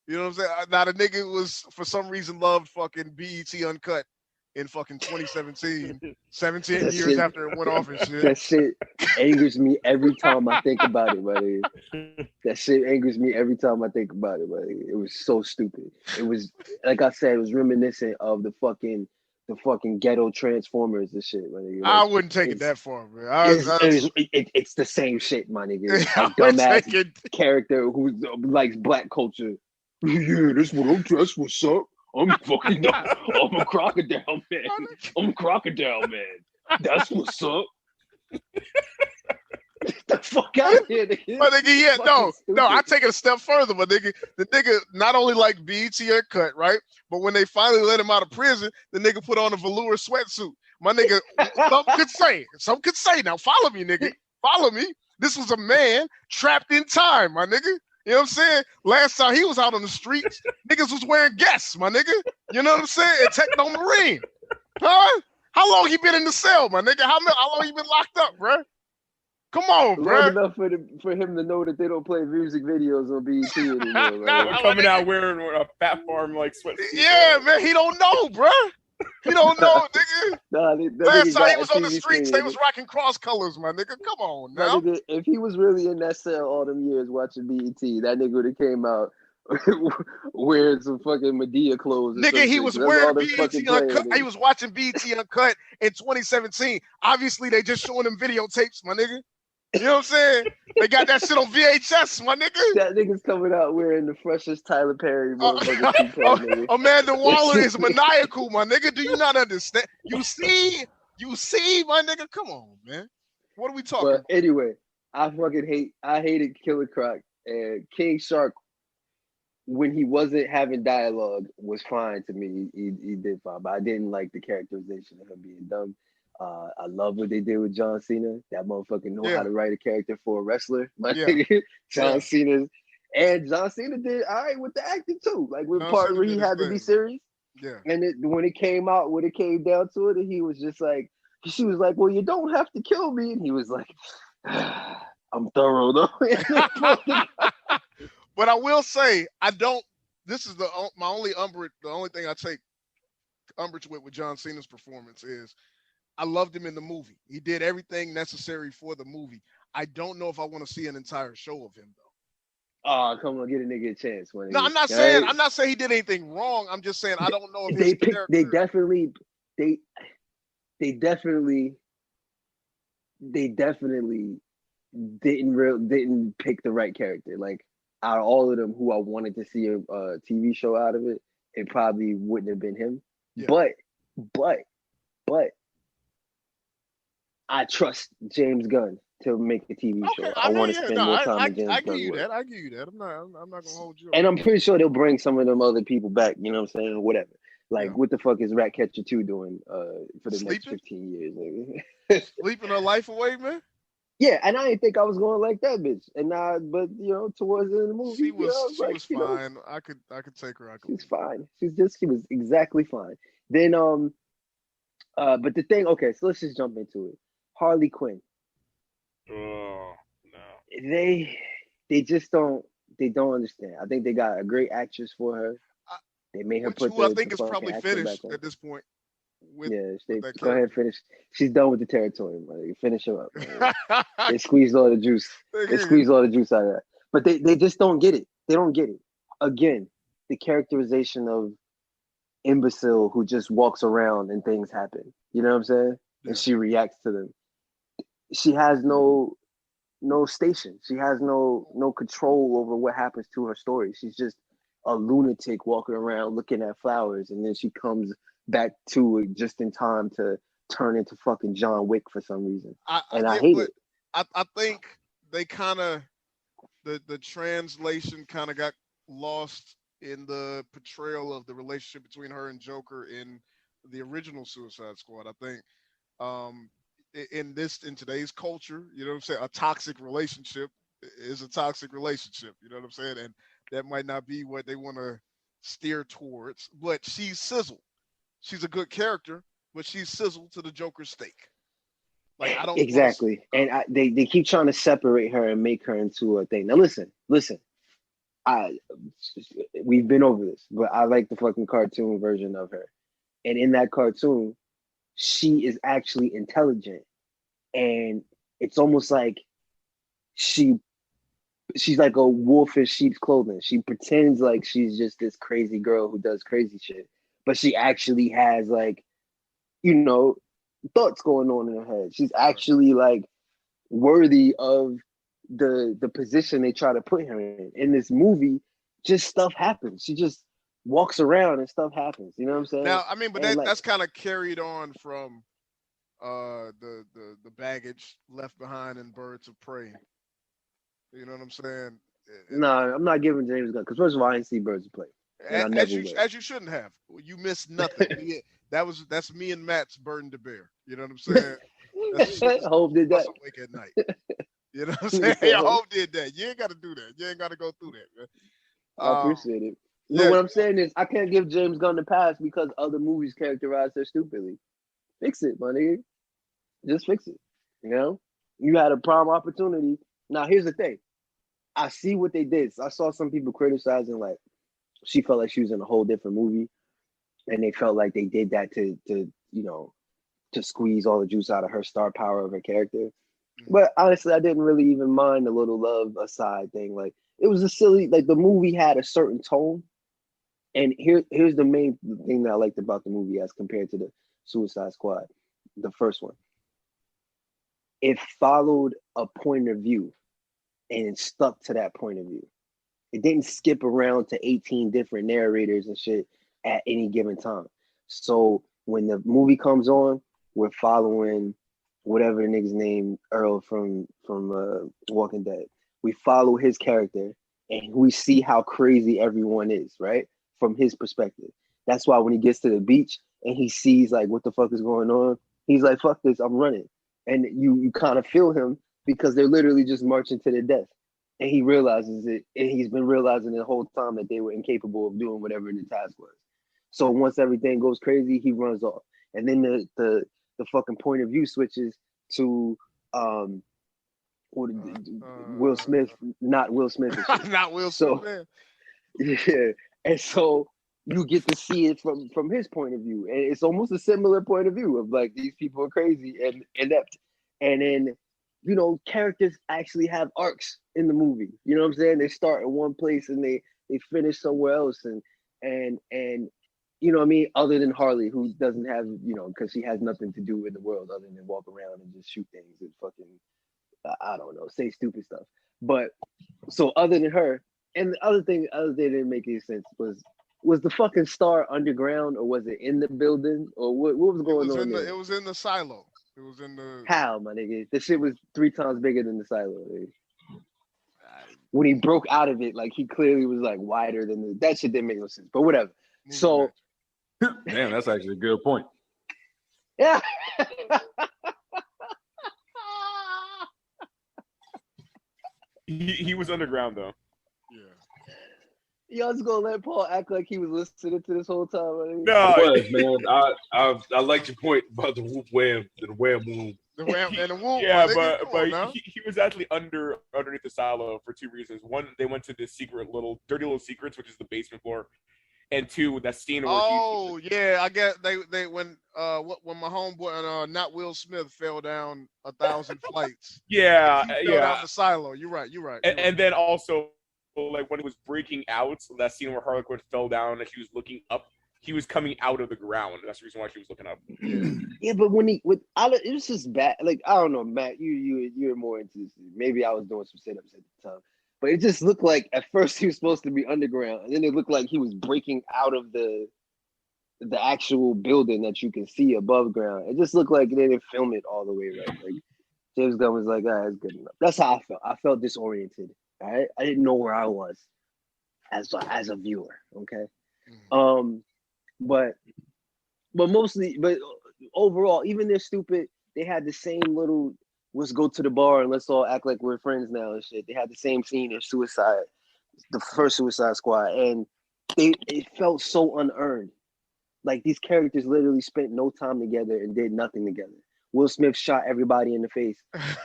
You know what I'm saying? Now the nigga was for some reason loved fucking BET Uncut in fucking 2017, 17 years shit, after it went off and shit. That shit angers me every time I think about it, buddy. That shit angers me every time I think about it, buddy. It was so stupid. It was, like I said, it was reminiscent of the fucking ghetto Transformers and shit, my nigga. Like, I wouldn't take it that far, man. It's the same shit, my nigga. Like dumbass character who likes black culture. Yeah, that's what's up. I'm a crocodile man. I'm a crocodile man. That's what's up. Get the fuck out of here, nigga. My nigga, yeah, no, I take it a step further, my nigga. The nigga not only like BET Uncut, right? But when they finally let him out of prison, the nigga put on a velour sweatsuit. My nigga, some could say, now follow me, nigga. Follow me. This was a man trapped in time, my nigga. You know what I'm saying? Last time he was out on the streets, niggas was wearing Guess, my nigga. You know what I'm saying? And Techno Marine. Huh? How long he been in the cell, my nigga? How long he been locked up, bro? Come on, bro. Long enough for him to know that they don't play music videos on BET anymore. Right? Coming out wearing a Fat Farm like sweatsuit. Yeah, man, he don't know, bro. He don't know, nigga. Last time he was on the streets, they was rocking cross colors, my nigga. Come on, now. Nigga, if he was really in that cell all them years watching BET, that nigga would have came out wearing some fucking Medea clothes. Nigga, he was wearing BET Uncut. He was watching BET Uncut in 2017. Obviously, they just showing him videotapes, my nigga. You know what I'm saying? They got that shit on VHS, my nigga. That nigga's coming out wearing the freshest Tyler Perry. Amanda Waller is maniacal, my nigga. Do you not understand? You see, my nigga. Come on, man. What are we talking about? Anyway, I hated Killer Croc, and King Shark, when he wasn't having dialogue, was fine to me. He did fine, but I didn't like the characterization of him being dumb. I love what they did with John Cena. That motherfucker know how to write a character for a wrestler. John Cena did all right with the acting too. Like with part where he had to be serious. Yeah. And when it came down to it, and he was just like, she was like, "Well, you don't have to kill me," and he was like, "I'm thorough though." But I will say, I don't. This is the only thing I take umbrage with John Cena's performance is I loved him in the movie. He did everything necessary for the movie. I don't know if I want to see an entire show of him though. Oh, come on, get a nigga a chance, man. No, I'm not saying he did anything wrong. I'm just saying I don't know if his character. They definitely didn't pick the right character. Like out of all of them who I wanted to see a TV show out of it, it probably wouldn't have been him. Yeah. But I trust James Gunn to make a TV show. I want to spend more time with James Gunn. I give you that. I'm not gonna hold you up. And I'm pretty sure they'll bring some of them other people back. You know what I'm saying? Whatever. Like, what the fuck is Ratcatcher 2 doing for the next 15 years? Sleeping her life away, man. Yeah, and I didn't think I was going like that bitch. And but towards the end of the movie, she was fine. I could take her. She's fine. She was exactly fine. Then but the thing, okay, so let's just jump into it. Harley Quinn. Oh no. They just don't understand. I think they got a great actress for her. They made her put. I think it's probably finished at this point. Go ahead, finish. She's done with the territory, man. Finish her up. They squeezed all the juice. They squeezed all the juice out of that. But they just don't get it. They don't get it. Again, the characterization of imbecile who just walks around and things happen. You know what I'm saying? Yeah. And she reacts to them. She has no station. She has no control over what happens to her story. She's just a lunatic walking around looking at flowers, and then she comes back to it just in time to turn into fucking John Wick for some reason. I hate it. I think they kind of the translation kind of got lost in the portrayal of the relationship between her and Joker in the original Suicide Squad. I think in today's culture, you know what I'm saying, a toxic relationship is a toxic relationship. You know what I'm saying, and that might not be what they want to steer towards. But she's sizzle. She's a good character, but she's sizzled to the Joker's steak. Like I don't exactly, and they keep trying to separate her and make her into a thing. Now listen. We've been over this, but I like the fucking cartoon version of her, and in that cartoon, she is actually intelligent, and it's almost like she's like a wolf in sheep's clothing. She pretends like she's just this crazy girl who does crazy shit, but she actually has like, thoughts going on in her head. She's actually like worthy of the position they try to put her in. In this movie, just stuff happens. She just walks around and stuff happens. You know what I'm saying? Now, I mean, but that's kind of carried on from the baggage left behind in Birds of Prey. You know what I'm saying? No, I'm not giving James Gunn, because first of all, I didn't see Birds of Prey. As you shouldn't have. You missed nothing. That's me and Matt's burden to bear. You know what I'm saying? Hope did that. Awake at night. You know what I'm saying? Yeah, Hope did that. You ain't got to do that. You ain't got to go through that, man. I appreciate it. What I'm saying is, I can't give James Gunn the pass because other movies characterize her stupidly. Fix it, my nigga. Just fix it. You had a prime opportunity. Now, here's the thing. I see what they did. I saw some people criticizing, like, she felt like she was in a whole different movie, and they felt like they did that to squeeze all the juice out of her star power of her character. But honestly, I didn't really even mind the little love aside thing. Like, it was a silly, like, the movie had a certain tone. And here's the main thing that I liked about the movie as compared to the Suicide Squad, the first one. It followed a point of view and it stuck to that point of view. It didn't skip around to 18 different narrators and shit at any given time. So when the movie comes on, we're following whatever the nigga's name, Earl from Walking Dead. We follow his character and we see how crazy everyone is, right? From his perspective. That's why when he gets to the beach and he sees like what the fuck is going on, he's like, fuck this, I'm running. And you kind of feel him because they're literally just marching to their death. And he realizes it, and he's been realizing the whole time that they were incapable of doing whatever the task was. So once everything goes crazy, he runs off. And then the fucking point of view switches to Will Smith, not Will Smith. Not Will Smith. Yeah. And so you get to see it from his point of view, and it's almost a similar point of view of like these people are crazy and inept, and then characters actually have arcs in the movie. You know what I'm saying? They start in one place and they finish somewhere else, and you know what I mean? Other than Harley, who doesn't have because she has nothing to do in the world other than walk around and just shoot things and fucking I don't know, say stupid stuff. But so other than her, and the other thing that didn't make any sense was the fucking star underground, or was it in the building, or what was going on there? It was in the silo. It was in the... How, my nigga? The shit was 3 times bigger than the silo. Nigga. When he broke out of it, like he clearly was like wider than that shit didn't make no sense. But whatever. So, damn, that's actually a good point. Yeah. He was underground though. Y'all just gonna let Paul act like he was listening to this whole time? I mean, No, I was, man. I liked your point about the whoop wham, the wham whoom. The wham and the whoop. Yeah, but he was actually underneath the silo for 2 reasons. One, they went to this dirty little secrets, which is the basement floor, and 2, that scene where I guess they when my homeboy not Will Smith fell down 1,000 flights. Yeah, he fell down the silo. You're right. And then also, like when it was breaking out, that scene where Harley Quinn fell down and she was looking up, he was coming out of the ground. That's the reason why she was looking up. Yeah, but it was just bad. Like, I don't know, Matt, you're more into this. Maybe I was doing some sit-ups at the time, but it just looked like at first he was supposed to be underground, and then it looked like he was breaking out of the actual building that you can see above ground. It just looked like they didn't film it all the way right. Like James Gunn was like, "Ah, that's good enough." That's how I felt. I felt disoriented. All right, I didn't know where I was as a viewer. Okay, but overall, even they're stupid. They had the same little "let's go to the bar and let's all act like we're friends now" and shit. They had the same scene in the first Suicide Squad, and it felt so unearned. Like these characters literally spent no time together and did nothing together. Will Smith shot everybody in the face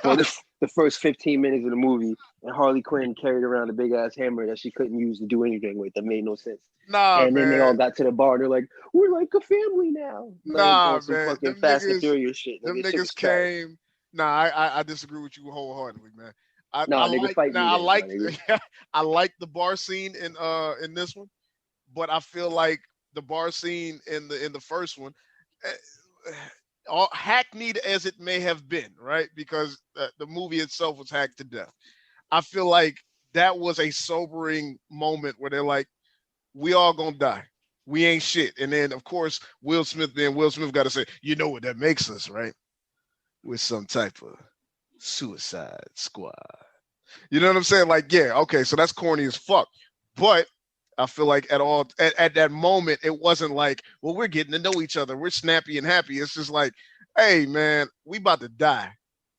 for the first 15 minutes of the movie, and Harley Quinn carried around a big ass hammer that she couldn't use to do anything with. That made no sense. And then they all got to the bar. They're like, "We're like a family now." Man. Fucking Fast and Furious shit. Them niggas came. I disagree with you wholeheartedly, man. I like the bar scene in this one, but I feel like the bar scene in the first one, hackneyed as it may have been, right? Because the movie itself was hacked to death. I feel like that was a sobering moment where they're like, we all gonna die. We ain't shit. And then, of course, Will Smith got to say, you know what that makes us, right? We're some type of Suicide Squad. You know what I'm saying? Like, yeah, okay, so that's corny as fuck. But I feel like at that moment, it wasn't like, well, we're getting to know each other. We're snappy and happy. It's just like, hey, man, we about to die.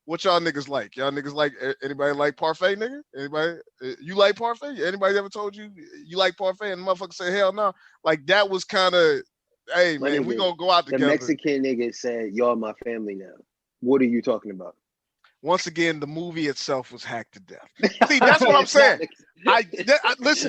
What y'all niggas like? Y'all niggas like, anybody like parfait, nigga? Anybody? You like parfait? Anybody ever told you like parfait? And the motherfucker say, hell no. Like, that was kind of, hey, man, we gonna go out together. The Mexican nigga said, y'all my family now. What are you talking about? Once again, the movie itself was hacked to death. See, that's what I'm saying.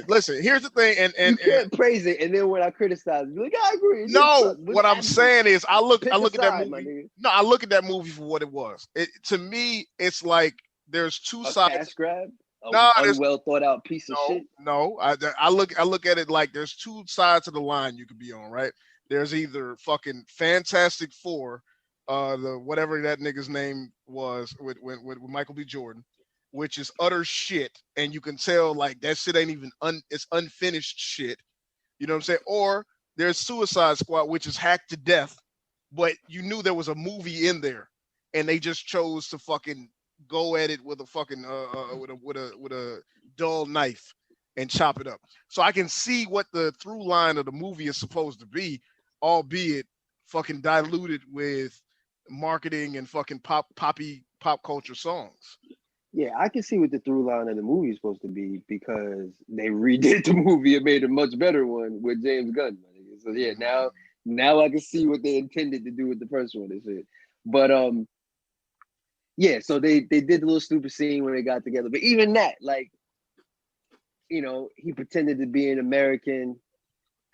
Listen. Here's the thing, and you can't praise it, and then when I criticize, you're like, I agree. No, what I'm saying is, I look at that movie. No, I look at that movie for what it was. To me, it's like there's two sides. Cash grab. Well thought out piece of shit. No, I look at it like there's two sides of the line you could be on, right? There's either fucking Fantastic Four. The whatever that nigga's name was with Michael B. Jordan, which is utter shit, and you can tell like that shit ain't even it's unfinished shit. You know what I'm saying? Or there's Suicide Squad, which is hacked to death, but you knew there was a movie in there, and they just chose to fucking go at it with a fucking with a dull knife and chop it up. So I can see what the through line of the movie is supposed to be, albeit fucking diluted with marketing and fucking pop culture songs. Yeah, I can see what the through line of the movie is supposed to be because they redid the movie and made a much better one with James Gunn. So yeah, now I can see what they intended to do with the first one. But yeah, so they did the little stupid scene when they got together. But even that, like, you know, he pretended to be an American.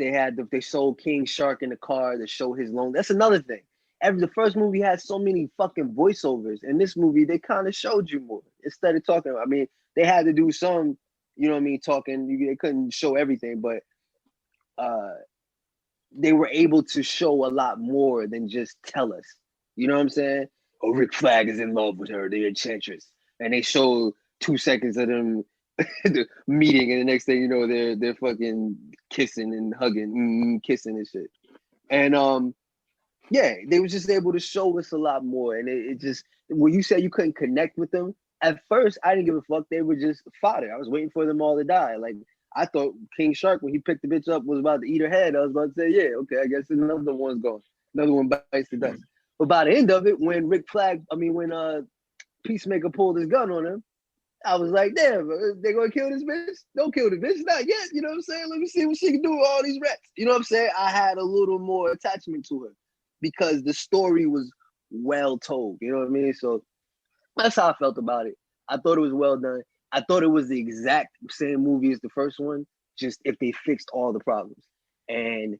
they sold King Shark in the car to show his loan. That's another thing. The first movie had so many fucking voiceovers. In this movie, they kind of showed you more instead of talking. I mean, they had to do some, you know what I mean, talking. They couldn't show everything, but they were able to show a lot more than just tell us. You know what I'm saying? Oh, Rick Flag is in love with her, the Enchantress, and they show 2 seconds of them meeting, and the next thing you know, they're fucking kissing and hugging, kissing and shit. And yeah, they was just able to show us a lot more. And it just, when you said you couldn't connect with them, at first I didn't give a fuck. They were just fodder. I was waiting for them all to die. Like, I thought King Shark, when he picked the bitch up, was about to eat her head. I was about to say, yeah, okay, I guess another one's gone. Another one bites the dust. But by the end of it, when when Peacemaker pulled his gun on him, I was like, damn, they gonna kill this bitch? Don't kill the bitch, not yet. You know what I'm saying? Let me see what she can do with all these rats. You know what I'm saying? I had a little more attachment to her because the story was well told. You know what I mean? So that's how I felt about it. I thought it was well done. I thought it was the exact same movie as the first one, just if they fixed all the problems. And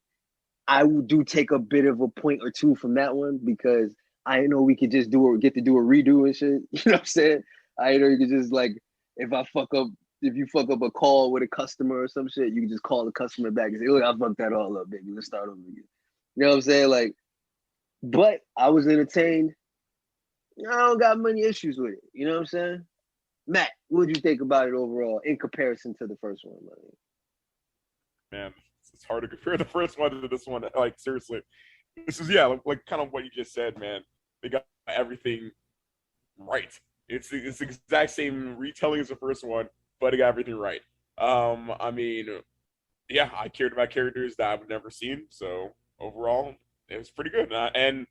I do take a bit of a point or two from that one because I didn't know we could just get to do a redo and shit. You know what I'm saying? I didn't know you could just, like, if you fuck up a call with a customer or some shit, you can just call the customer back and say, look, I fucked that all up, baby. Let's start over again. You know what I'm saying? Like, but I was entertained. I don't got many issues with it. You know what I'm saying? Matt, what did you think about it overall in comparison to the first one? Man, it's hard to compare the first one to this one. Like, seriously, this is like kind of what you just said, man. They got everything right. It's the exact same retelling as the first one, but it got everything right. I mean, yeah, I cared about characters that I've never seen, so overall, it was pretty good. And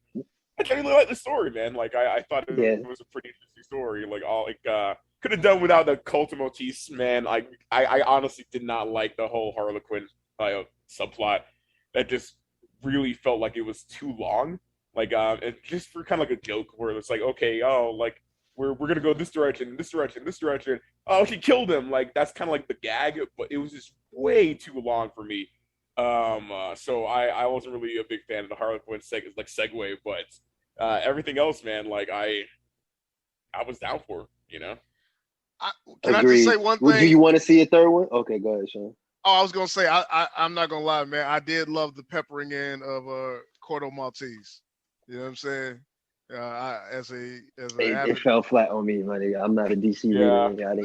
I genuinely like the story, man. Like, I thought it was a pretty interesting story. Like, could have done without the cult motifs, man. I honestly did not like the whole Harlequin subplot. That just really felt like it was too long. Like, and just for kind of like a joke where it's like, okay, like, we're gonna go this direction, this direction, this direction. Oh, he killed him. Like, that's kind of like the gag, but it was just way too long for me. So I wasn't really a big fan of the Harlequin segue, but everything else, man, like I was down for, you know. Can I just say one thing? Do you want to see a third one? Okay, go ahead, Sean. Oh, I was gonna say I'm not gonna lie, man. I did love the peppering in of Corto Maltese. You know what I'm saying? It fell flat on me, money. I'm not a DC reader.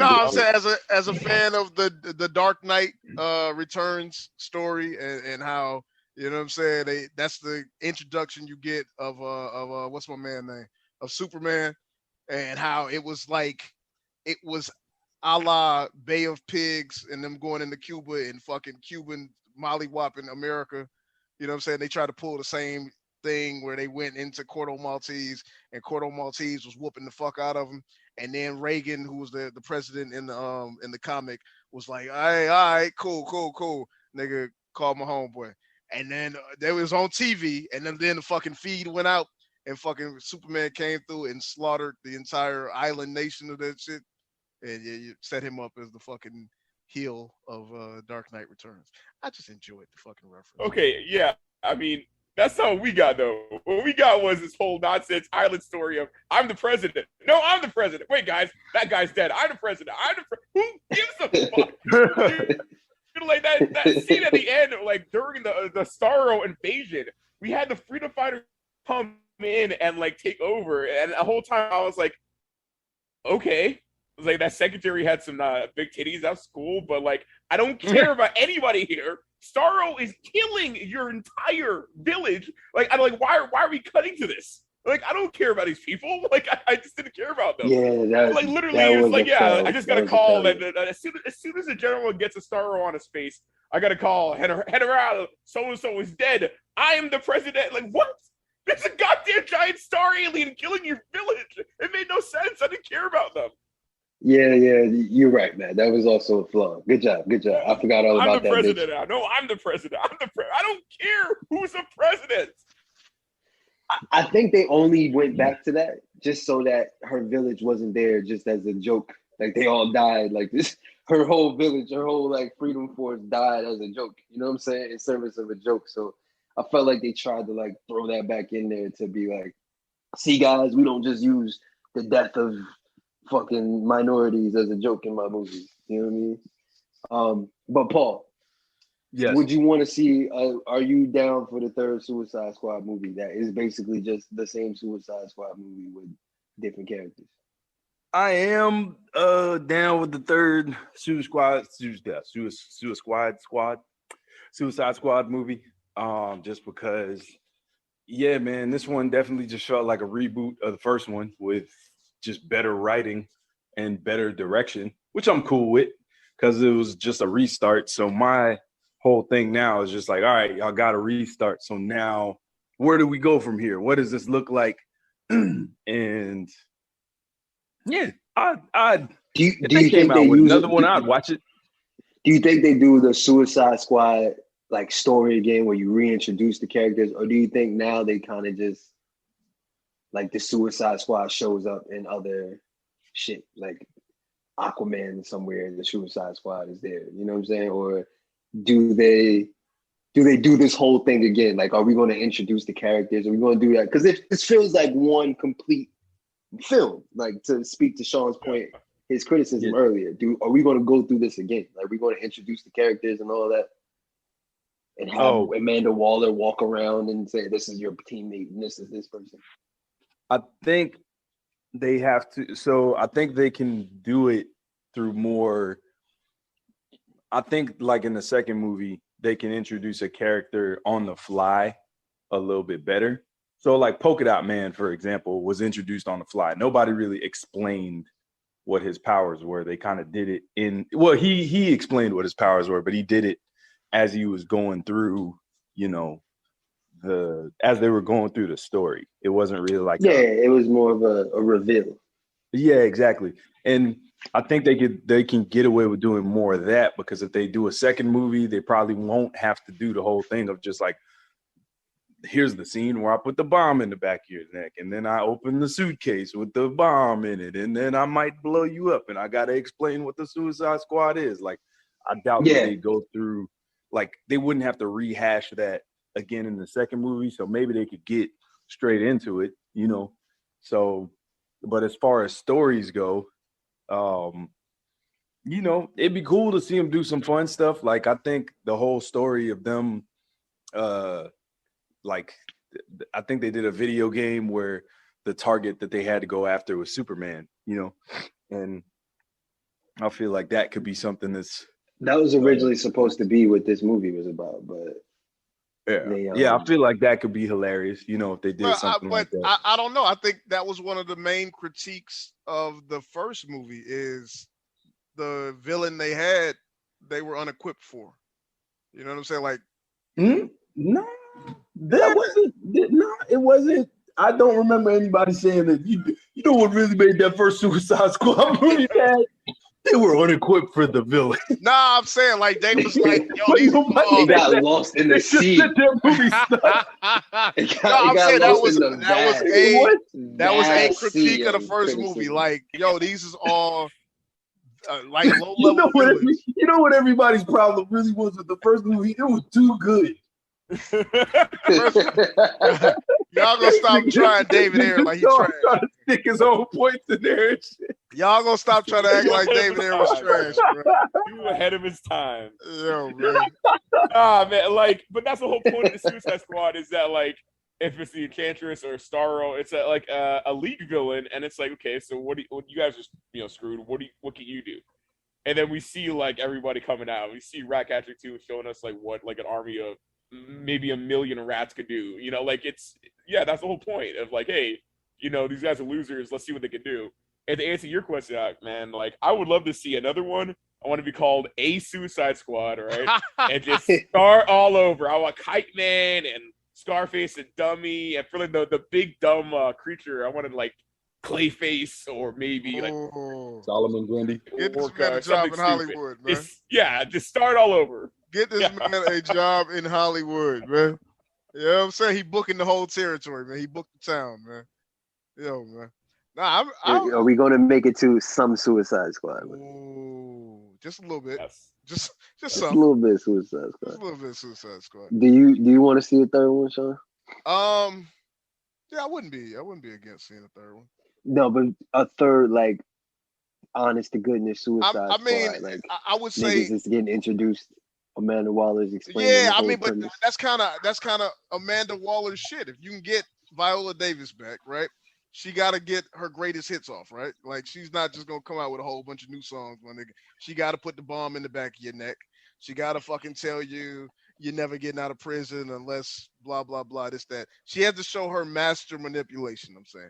I'm saying as a fan of the Dark Knight Returns story and how, you know what I'm saying, that's the introduction you get of what's my man name, of Superman, and how it was a la Bay of Pigs and them going into Cuba and fucking Cuban mollywopping America. You know what I'm saying? They try to pull the same thing where they went into Corto Maltese and Corto Maltese was whooping the fuck out of them, and then Reagan, who was the president in the comic, was like, all right, cool, nigga, call my homeboy, and then they was on TV, and then the fucking feed went out, and fucking Superman came through and slaughtered the entire island nation of that shit, and you set him up as the fucking heel of Dark Knight Returns. I just enjoyed the fucking reference. Okay, yeah, I mean, that's not what we got, though. What we got was this whole nonsense island story of, I'm the president. No, I'm the president. Wait, guys, that guy's dead. I'm the president. Who gives a fuck? Like that scene at the end, like during the Starro invasion, we had the freedom fighters come in and like take over, and the whole time I was like, okay. I was like, that secretary had some big titties. That's cool, but like, I don't care about anybody here. Starro is killing your entire village. Like, I'm like, why are we cutting to this? Like, I don't care about these people. Like, I just didn't care about them. Yeah, like literally, it was like, I just got a call that as soon as the general gets a Starro on his face, I got a call. General, so and so is dead. I am the president. Like, what? There's a goddamn giant star alien killing your village. It made no sense. I didn't care about them. Yeah, you're right, man. That was also a flaw. Good job. I forgot all about that. I'm the president now. No, I'm the president. I don't care who's the president. I think they only went back to that just so that her village wasn't there, just as a joke Like they all died. Like this, her whole village, her whole like freedom force died as a joke. You know what I'm saying? In service of a joke. So I felt like they tried to like throw that back in there to be like, see guys, we don't just use the death of fucking minorities as a joke in my movies. You know what I mean? But Paul, Yes. would you want to see? Are you down for the third Suicide Squad movie that is basically just the same Suicide Squad movie with different characters? I am down with the third Suicide Squad movie. Just because, yeah, man, this one definitely just felt like a reboot of the first one with just better writing and better direction, which I'm cool with because it was just a restart. So my whole thing now is just like, all right, y'all got to restart. So now where do we go from here? What does this look like? And yeah, Do you think think they use another one? I'd watch it. Do you think they do the Suicide Squad like story again where you reintroduce the characters, or do you think now they kind of just like the Suicide Squad shows up in other shit like Aquaman somewhere and the Suicide Squad is there? You know what I'm saying? Or do they do this whole thing again? Like, are we going to introduce the characters? Are we going to do that? Because this feels like one complete film. Like, to speak to Sean's point, his criticism earlier, are we going to go through this again? Like, we're going to introduce the characters and all that, and have Amanda Waller walk around and say, "This is your teammate, and this is this person." I think they have to. So I think they can do it through more. I think, like in the second movie, they can introduce a character on the fly a little bit better. So, like Polka Dot Man, for example, was introduced on the fly. Nobody really explained what his powers were. They kind of did it he explained what his powers were, but he did it as he was going through, as they were going through the story. It wasn't really like it was more of a reveal. Yeah, exactly. And I think they can get away with doing more of that, because if they do a second movie, they probably won't have to do the whole thing of just like, here's the scene where I put the bomb in the back of your neck, and then I open the suitcase with the bomb in it, and then I might blow you up, and I got to explain what the Suicide Squad is. Like, I doubt that they go through, like, they wouldn't have to rehash that again in the second movie, so maybe they could get straight into it, So, but as far as stories go, it'd be cool to see them do some fun stuff. Like, I think the whole story of them, I think they did a video game where the target that they had to go after was Superman, and I feel like that could be something that was originally supposed to be what this movie was about, but I feel like that could be hilarious, if they did something like that. I don't know. I think that was one of the main critiques of the first movie is the villain they were unequipped for. You know what I'm saying? Like, no, it wasn't. I don't remember anybody saying that. You know what really made that first Suicide Squad movie bad? They were unequipped for the villain. Nah, I'm saying like they was like, yo, these they got lost in the sea. I'm saying that was a critique of the first movie. Like, yo, these is all like low level. You know what everybody's problem really was with the first movie? It was too good. Y'all gonna stop trying David Ayer like he's trying to stick his own points in there and shit. Y'all gonna stop trying to act like David Ayer was trash, bro. You were ahead of his time. Yo, man. Man, but that's the whole point of the Suicide Squad is that, like, if it's the Enchantress or Starro, it's a league villain, and it's like, okay, so what you guys are screwed. What can you do? And then we see like everybody coming out. We see Ratcatcher 2 showing us like what like an army of maybe 1 million rats could do. That's the whole point of like, hey, these guys are losers. Let's see what they can do. And to answer your question, man, like I would love to see another one. I want to be called a Suicide Squad, right? And just start all over. I want Kite Man and Scarface and Dummy, and for like the big dumb creature, I wanted like Clayface or maybe like Solomon Grundy. Get this man a job in Hollywood, man. Just start all over. Get this man a job in Hollywood, man. You know what I'm saying? He booking the whole territory, man. He booked the town, man. Yo, man. Nah, Are we going to make it to some Suicide Squad? Ooh, just a little bit. Yes. Just Just some. a little bit Suicide Just Squad. a little bit of Suicide Squad. Do you want to see a third one, Sean? Yeah, I wouldn't be against seeing a third one. No, but a third, like, honest to goodness Suicide I mean, Squad. Like, I would say, niggas is getting introduced. Amanda Waller's explaining yeah. the I whole mean, but premise. that's kind of Amanda Waller's shit. If you can get Viola Davis back, right? She got to get her greatest hits off, right? Like she's not just gonna come out with a whole bunch of new songs, my nigga. She got to put the bomb in the back of your neck. She got to fucking tell you you're never getting out of prison unless blah blah blah this that. She had to show her master manipulation. I'm saying.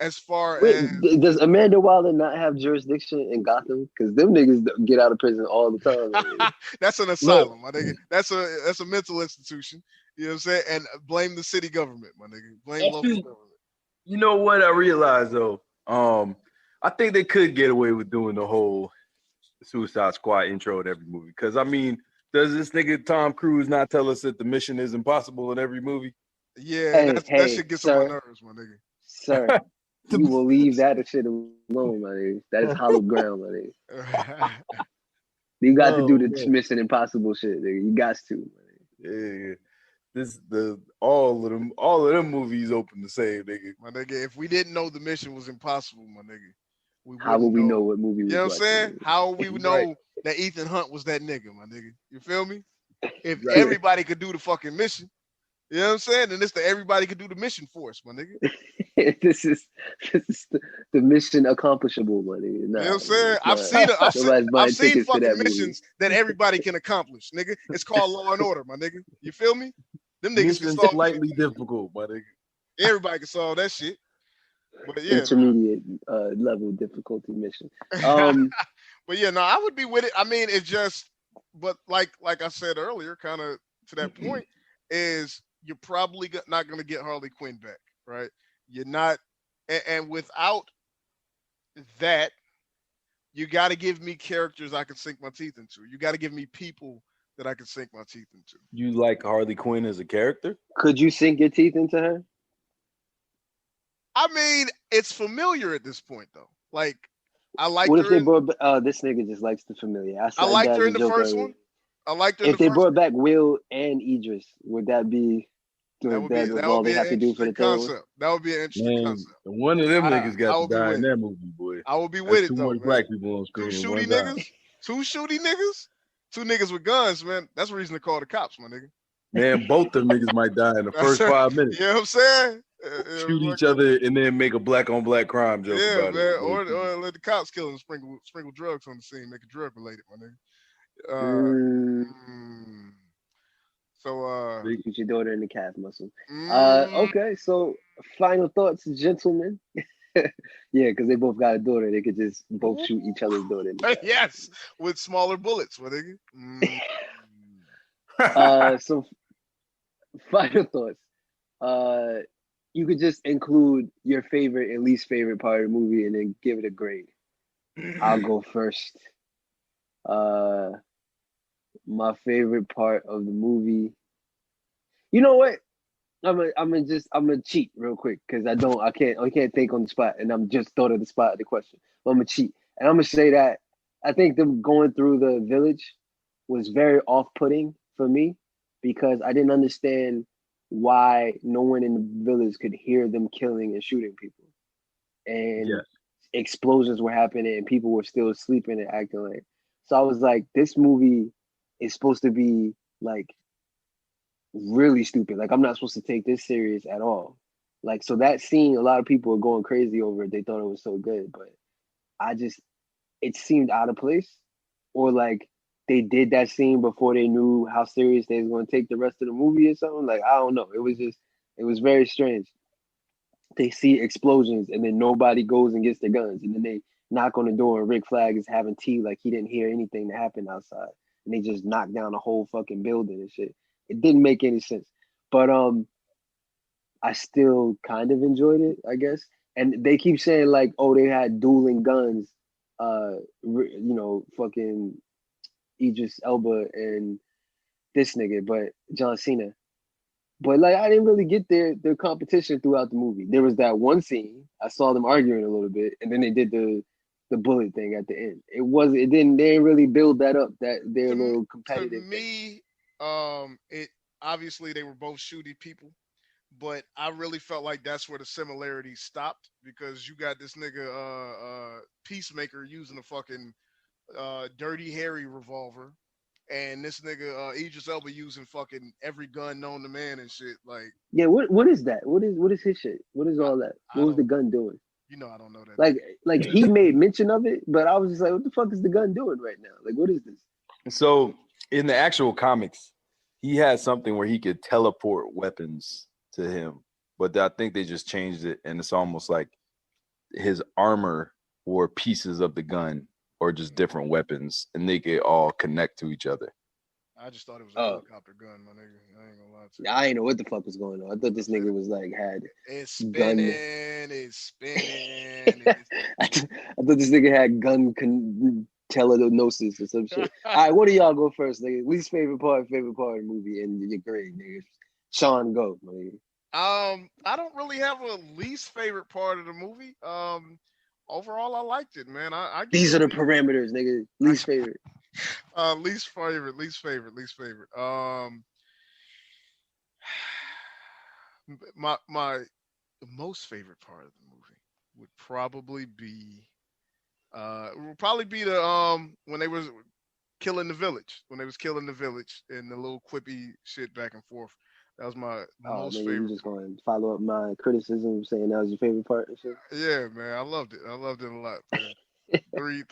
As far Wait, as does Amanda Waller not have jurisdiction in Gotham? Because them niggas get out of prison all the time. Like, that's an asylum, my nigga. That's a mental institution. You know what I'm saying? And blame the city government, my nigga. Blame local Actually, government. you know what I realized though? I think they could get away with doing the whole Suicide Squad intro at every movie. Because I mean, does this nigga Tom Cruise not tell us that the mission is impossible in every movie? Yeah, that shit gets on my sir, nerves, my nigga. sir, you will leave that shit alone, my nigga. That is hollow ground, my nigga. You got to do the Mission Impossible shit, nigga. You got to. Yeah. All of them movies open the same, nigga. My nigga, if we didn't know the mission was impossible, my nigga, How would we know what movie was You know what I'm saying? nigga? How would we know Right. that Ethan Hunt was that nigga, my nigga? You feel me? If Right. everybody could do the fucking mission, you know what I'm saying? Then it's the everybody could do the mission force, my nigga. this is the mission accomplishable, my nigga. Nah, You know what I'm saying? Nobody's I've buying seen tickets to fucking that movie. missions that everybody can accomplish, nigga. It's called Law and Order, my nigga. You feel me? Them niggas can Mission's solve slightly difficult, my nigga. Everybody can solve that shit. But yeah, Intermediate level difficulty mission. but yeah, no, I would be with it. I mean, it just, but like I said earlier, kind of to that point, is you're probably not going to get Harley Quinn back, right? You're not, and without that, you got to give me characters I can sink my teeth into. You got to give me people that I can sink my teeth into. You like Harley Quinn as a character? Could you sink your teeth into her? I mean, it's familiar at this point, though. Like, I like. What if they brought? This nigga just likes the familiar. I liked her in the first one. I liked her. If they brought back Will and Idris, would that be? That would be all they have to do for the concept. That would be an interesting concept. One of them niggas got to die in that movie, boy. I will be with it though. Too much black people on screen. Two shooty niggas, two niggas with guns, man. That's a reason to call the cops, my nigga. Man, both them niggas might die in the first 5 minutes. You know what I'm saying? Shoot each other and then make a black on black crime joke about man. it. Or let the cops kill them, sprinkle drugs on the scene, make it drug related, my nigga. So put your daughter in the calf muscle. Okay, so final thoughts, gentlemen. Yeah, because they both got a daughter. They could just both shoot each other's daughter. Yes, with smaller bullets, my nigga. So final thoughts. You could just include your favorite and least favorite part of the movie and then give it a grade. I'll go first. My favorite part of the movie. You know what? I'm gonna cheat real quick because I can't think on the spot, and I'm just thought of the spot of the question. But I'm gonna cheat, and I'm gonna say that I think them going through the village was very off-putting for me because I didn't understand why no one in the village could hear them killing and shooting people, and explosions were happening, and people were still sleeping and acting like. So I was like, this movie is supposed to be like really stupid. Like, I'm not supposed to take this serious at all. Like, so that scene, a lot of people were going crazy over it. They thought it was so good, but it seemed out of place, or like they did that scene before they knew how serious they was going to take the rest of the movie or something. Like, I don't know. It was very strange. They see explosions and then nobody goes and gets their guns, and then they knock on the door and Rick Flag is having tea like he didn't hear anything that happened outside, and they just knock down the whole fucking building and shit. It didn't make any sense, but I still kind of enjoyed it, I guess. And they keep saying like, oh, they had dueling guns, fucking Idris Elba and this nigga, but John Cena. But like, I didn't really get their competition throughout the movie. There was that one scene I saw them arguing a little bit, and then they did the bullet thing at the end. They didn't really build that up, that their little competitive to me, it obviously they were both shooty people, but I really felt like that's where the similarities stopped because you got this nigga Peacemaker using a fucking Dirty Harry revolver, and this nigga Idris Elba using fucking every gun known to man and shit. Like, yeah, what is that? What is his shit? What is all that? What was the gun doing? You know, I don't know that. Like he made mention of it, but I was just like, what the fuck is the gun doing right now? Like, what is this? So in the actual comics, he had something where he could teleport weapons to him, but I think they just changed it, and it's almost like his armor or pieces of the gun or just different weapons, and they could all connect to each other. I just thought it was a helicopter gun, my nigga. I ain't gonna lie to you. I ain't know what the fuck was going on. I thought this nigga was like had it's spinning. I thought this nigga had gun telenosis or some shit. All right, what do y'all go first, nigga? Least favorite part of the movie, and your grade, nigga. Sean, go, nigga. I don't really have a least favorite part of the movie. Overall, I liked it, man. These are the parameters, nigga. Least favorite. Least favorite. My most favorite part of the movie would probably be the when they was killing the village, and the little quippy shit back and forth. That was my most favorite. You just going to follow up my criticism saying that was your favorite part and shit? Yeah, man, I loved it. I loved it a lot. three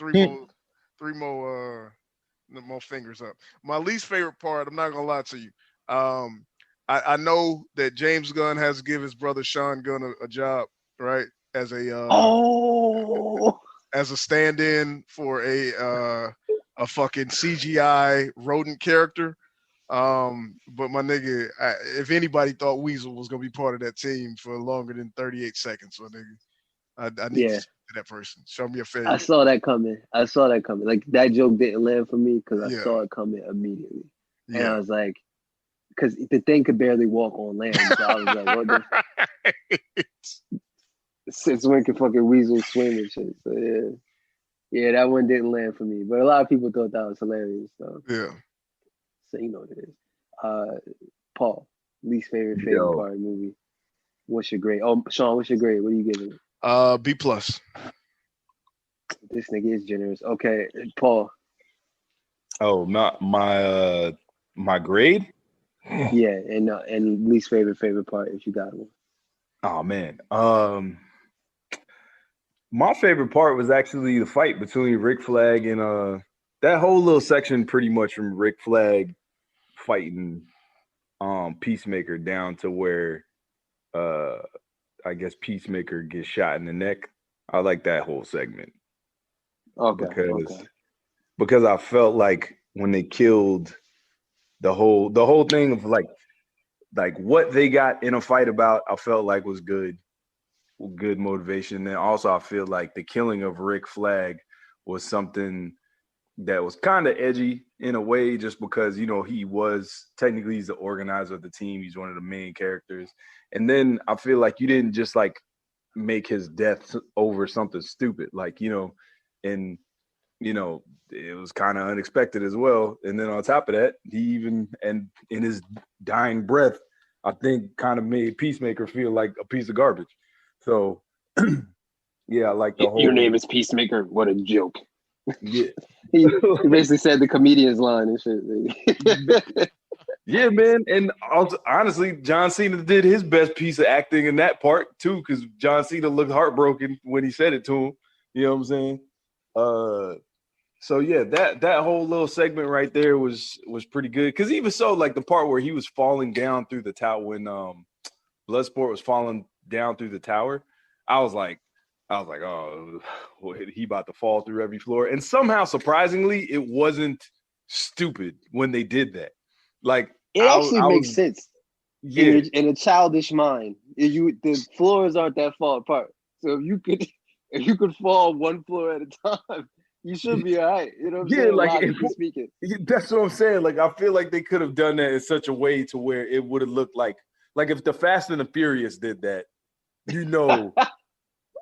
more fingers up. My least favorite part, I'm not gonna lie to you. I know that James Gunn has to give his brother Sean Gunn a job, right? As a as a stand-in for a fucking CGI rodent character. But my nigga, if anybody thought Weasel was gonna be part of that team for longer than 38 seconds, my nigga, I need to see that person. Show me a favor. I saw that coming. Like, that joke didn't land for me because I saw it coming immediately, and I was like, because the thing could barely walk on land, so I was like, what the? Since when can fucking Weasel swim and shit? So yeah, that one didn't land for me, but a lot of people thought that was hilarious. So yeah. So you know what it is. Paul, least favorite part of the movie. What's your grade? Oh, Sean, what's your grade? What are you giving it? B+. This nigga is generous. Okay, Paul. Oh, not my grade? Yeah, and least favorite part if you got one. Oh man. My favorite part was actually the fight between Rick Flag and that whole little section pretty much from Rick Flag fighting Peacemaker down to where I guess Peacemaker gets shot in the neck. I like that whole segment. Okay. Because I felt like when they killed the whole thing of like what they got in a fight about, I felt like was good motivation. And also I feel like the killing of Rick Flag was something that was kind of edgy in a way, just because, you know, he's the organizer of the team. He's one of the main characters. And then I feel like you didn't just like make his death over something stupid, like, you know, and, you know, it was kind of unexpected as well. And then on top of that, he even, and in his dying breath, I think kind of made Peacemaker feel like a piece of garbage. So yeah, I like the whole. Your name is Peacemaker. What a joke. Yeah. He basically said the comedian's line and shit. Yeah, man. And also, honestly, John Cena did his best piece of acting in that part too, because John Cena looked heartbroken when he said it to him. You know what I'm saying? So yeah, that whole little segment right there was pretty good. Because even so, like the part where he was falling down through the tower when Bloodsport was falling down through the tower, I was like, oh, he about to fall through every floor. And somehow, surprisingly, it wasn't stupid when they did that. Like, it actually makes sense. Yeah, in a childish mind, the floors aren't that far apart. So if you could fall one floor at a time, you should be all right. You know what I'm saying? Like, speaking. That's what I'm saying. Like, I feel like they could have done that in such a way to where it would have looked like Like if the Fast and the Furious did that, you know,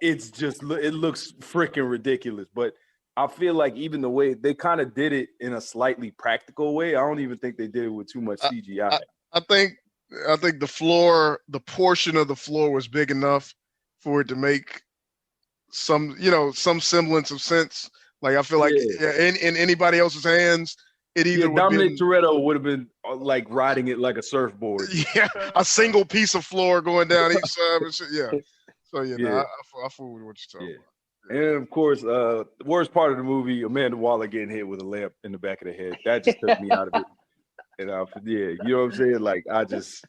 it's just it looks freaking ridiculous. But I feel like even the way they kind of did it in a slightly practical way, I don't even think they did it with too much CGI. I think the portion of the floor was big enough for it to make some semblance of sense. Like I feel like in anybody else's hands, it either would Dominic Toretto would have been like riding it like a surfboard. Yeah, a single piece of floor going down each side and shit. Yeah. So I fool with what you're talking about. And of course, the worst part of the movie, Amanda Waller getting hit with a lamp in the back of the head. That just took me out of it. And you know what I'm saying? Like I just,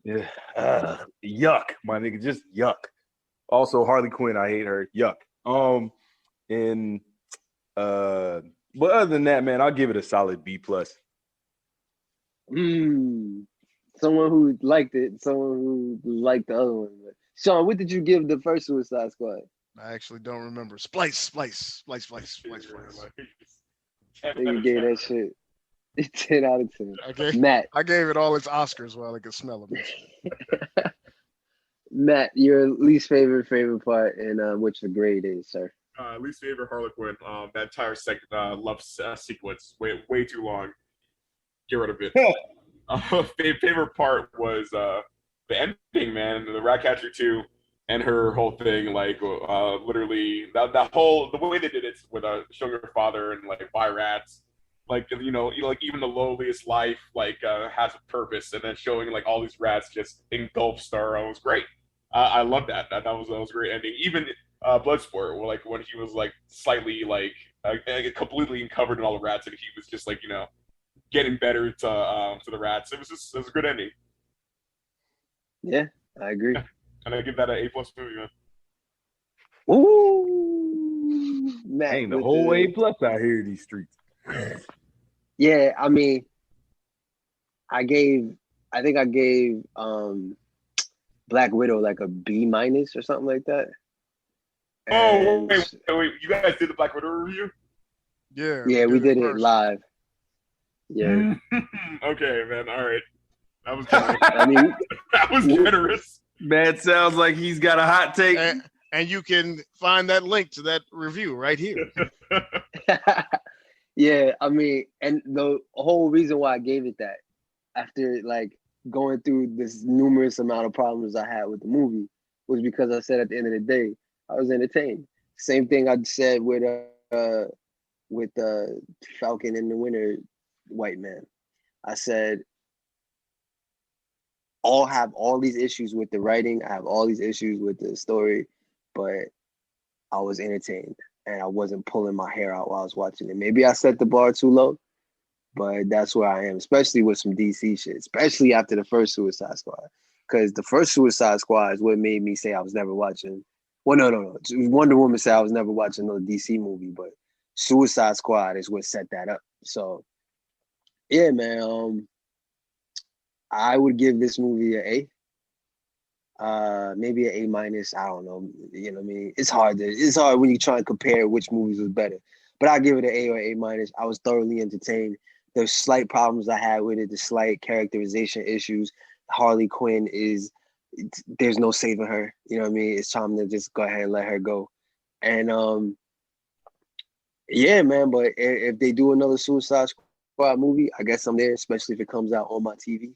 yuck, my nigga, just yuck. Also, Harley Quinn, I hate her. Yuck. But other than that, man, I'll give it a solid B+. Someone who liked it, someone who liked the other one. Sean, what did you give the first Suicide Squad? I actually don't remember. Splice. I think you gave that shit 10 out of 10. Okay. Matt. I gave it all its Oscars while I could smell them. Matt, your least favorite part and which the grade is, sir? Least favorite Harley Quinn. That entire second love sequence, way too long. Get rid of it. Favorite part was the ending, man. The Ratcatcher 2 and her whole thing, like literally that whole the way they did it with showing her father and like why rats, like like even the lowliest life like has a purpose, and then showing like all these rats just engulf Starro was great. I love that. That was a great ending. Even Bloodsport, like when he was like slightly like completely covered in all the rats, and he was just like getting better to the rats. It was a good ending. Yeah, I agree. And I give that an A+ movie, man. Ooh, Matt, ain't the whole A+ out here in these streets. Yeah, I mean, I think I gave Black Widow like a B- or something like that. Oh, wait, you guys did the Black Widow review? Yeah, we did it live. Yeah. Okay, man. All right. That was generous. I mean, that was generous. Man, sounds like he's got a hot take. And you can find that link to that review right here. Yeah, I mean, and the whole reason why I gave it that, after like going through this numerous amount of problems I had with the movie, was because I said at the end of the day, I was entertained. Same thing I said with Falcon and the Winter White Man. I said, have all these issues with the writing. I have all these issues with the story, but I was entertained and I wasn't pulling my hair out while I was watching it. Maybe I set the bar too low, but that's where I am, especially with some DC shit, especially after the first Suicide Squad. Because the first Suicide Squad is what made me say I was never watching. Well, no. Wonder Woman said I was never watching another DC movie, but Suicide Squad is what set that up. So, yeah, man. I would give this movie an A. Maybe an A-. I don't know. You know what I mean? It's hard when you try and compare which movies was better. But I give it an A or A-. I was thoroughly entertained. There's slight problems I had with it, the slight characterization issues. Harley Quinn there's no saving her. You know what I mean? It's time to just go ahead and let her go. And yeah, man, but if they do another Suicide Squad movie, I guess I'm there, especially if it comes out on my TV.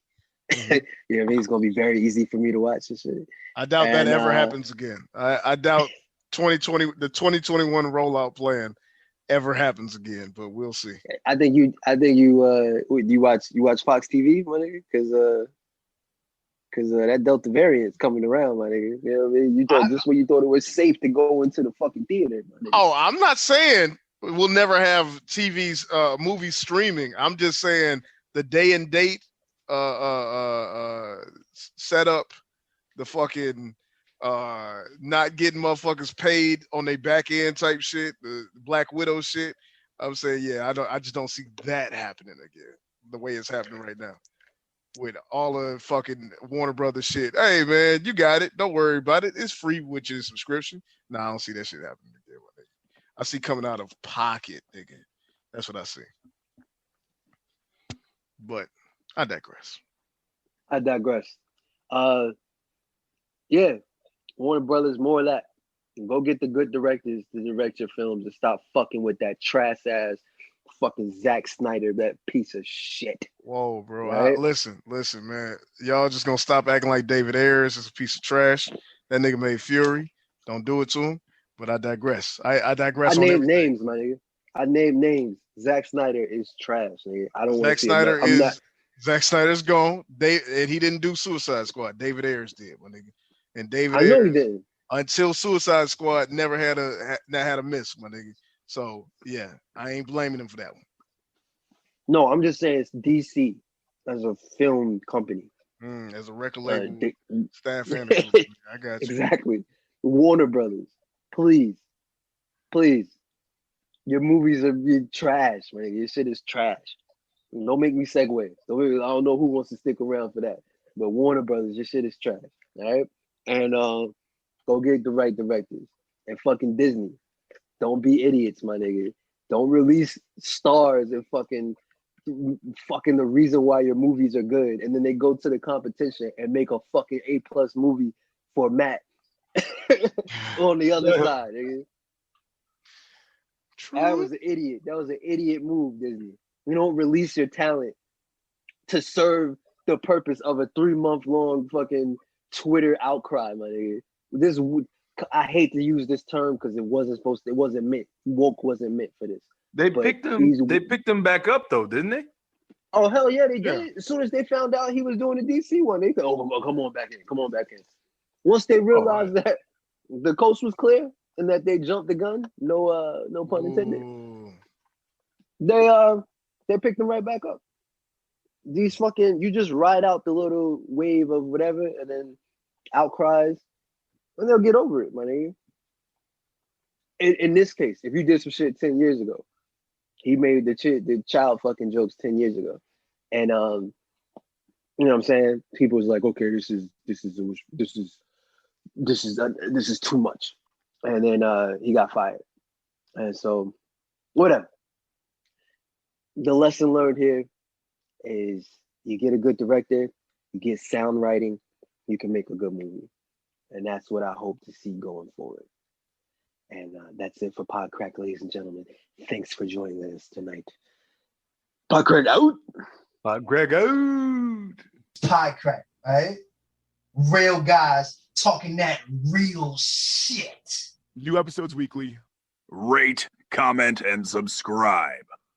Mm-hmm. You know what I mean? It's gonna be very easy for me to watch this shit. I doubt that ever happens again. I doubt the 2021 rollout plan ever happens again, but we'll see. I think you watch Fox TV, my nigga, because that Delta variant's coming around, my nigga. You know what I mean? You thought this when you thought it was safe to go into the fucking theater, my nigga. Oh, I'm not saying we'll never have TV's movie streaming. I'm just saying the day and date set up, the fucking not getting motherfuckers paid on their back end type shit, the Black Widow shit. I'm saying, yeah, I just don't see that happening again the way it's happening right now with all the fucking Warner Brothers shit. Hey man, you got it. Don't worry about it. It's free with your subscription. Nah, I don't see that shit happening again. I see coming out of pocket, nigga. That's what I see. But I digress. Yeah, Warner Brothers, more of that. Go get the good directors to direct your films and stop fucking with that trash ass fucking Zack Snyder, that piece of shit. Whoa, bro. Right? Listen, man. Y'all just gonna stop acting like David Ayers is a piece of trash. That nigga made Fury. Don't do it to him. But I digress. I digress I on name everything. names, my nigga. I name names. Zack Snyder is trash, nigga. I don't want to see it. Zack Snyder's gone. And he didn't do Suicide Squad. David Ayers did, my nigga. And David I know Ayers, he didn't. until Suicide Squad, never had a miss, my nigga. So yeah, I ain't blaming him for that one. No, I'm just saying it's DC as a film company. As a record label, staff and I got you. Exactly. Warner Brothers, please. Your movies are trash, man. Your shit is trash. Don't make me segue. I don't know who wants to stick around for that. But Warner Brothers, your shit is trash. All right? And go get the right directors. And fucking Disney. Don't be idiots, my nigga. Don't release stars and fucking the reason why your movies are good. And then they go to the competition and make a fucking A+ movie for Matt on the other side, nigga. True. That was an idiot. That was an idiot move, Disney. You don't release your talent to serve the purpose of a 3-month-long fucking Twitter outcry, my nigga. I hate to use this term because it wasn't meant. Woke wasn't meant for this. They picked him back up though, didn't they? Oh hell yeah, they did. As soon as they found out he was doing the DC one, they said, "Oh, come on back in. Once they realized that the coast was clear and that they jumped the gun, no pun intended. Ooh. They picked him right back up. These fucking, you just ride out the little wave of whatever and then outcries and they'll get over it, my nigga. In this case, if you did some shit 10 years ago, he made the child fucking jokes 10 years ago. And you know what I'm saying? People was like, okay, this is too much. And then he got fired. And so whatever. The lesson learned here is you get a good director, you get sound writing, you can make a good movie. And that's what I hope to see going forward. And that's it for Pod Crack, ladies and gentlemen. Thanks for joining us tonight. Pod Crack out. Pod Crack out. Pod Crack, right? Real guys talking that real shit. New episodes weekly. Rate, comment, and subscribe.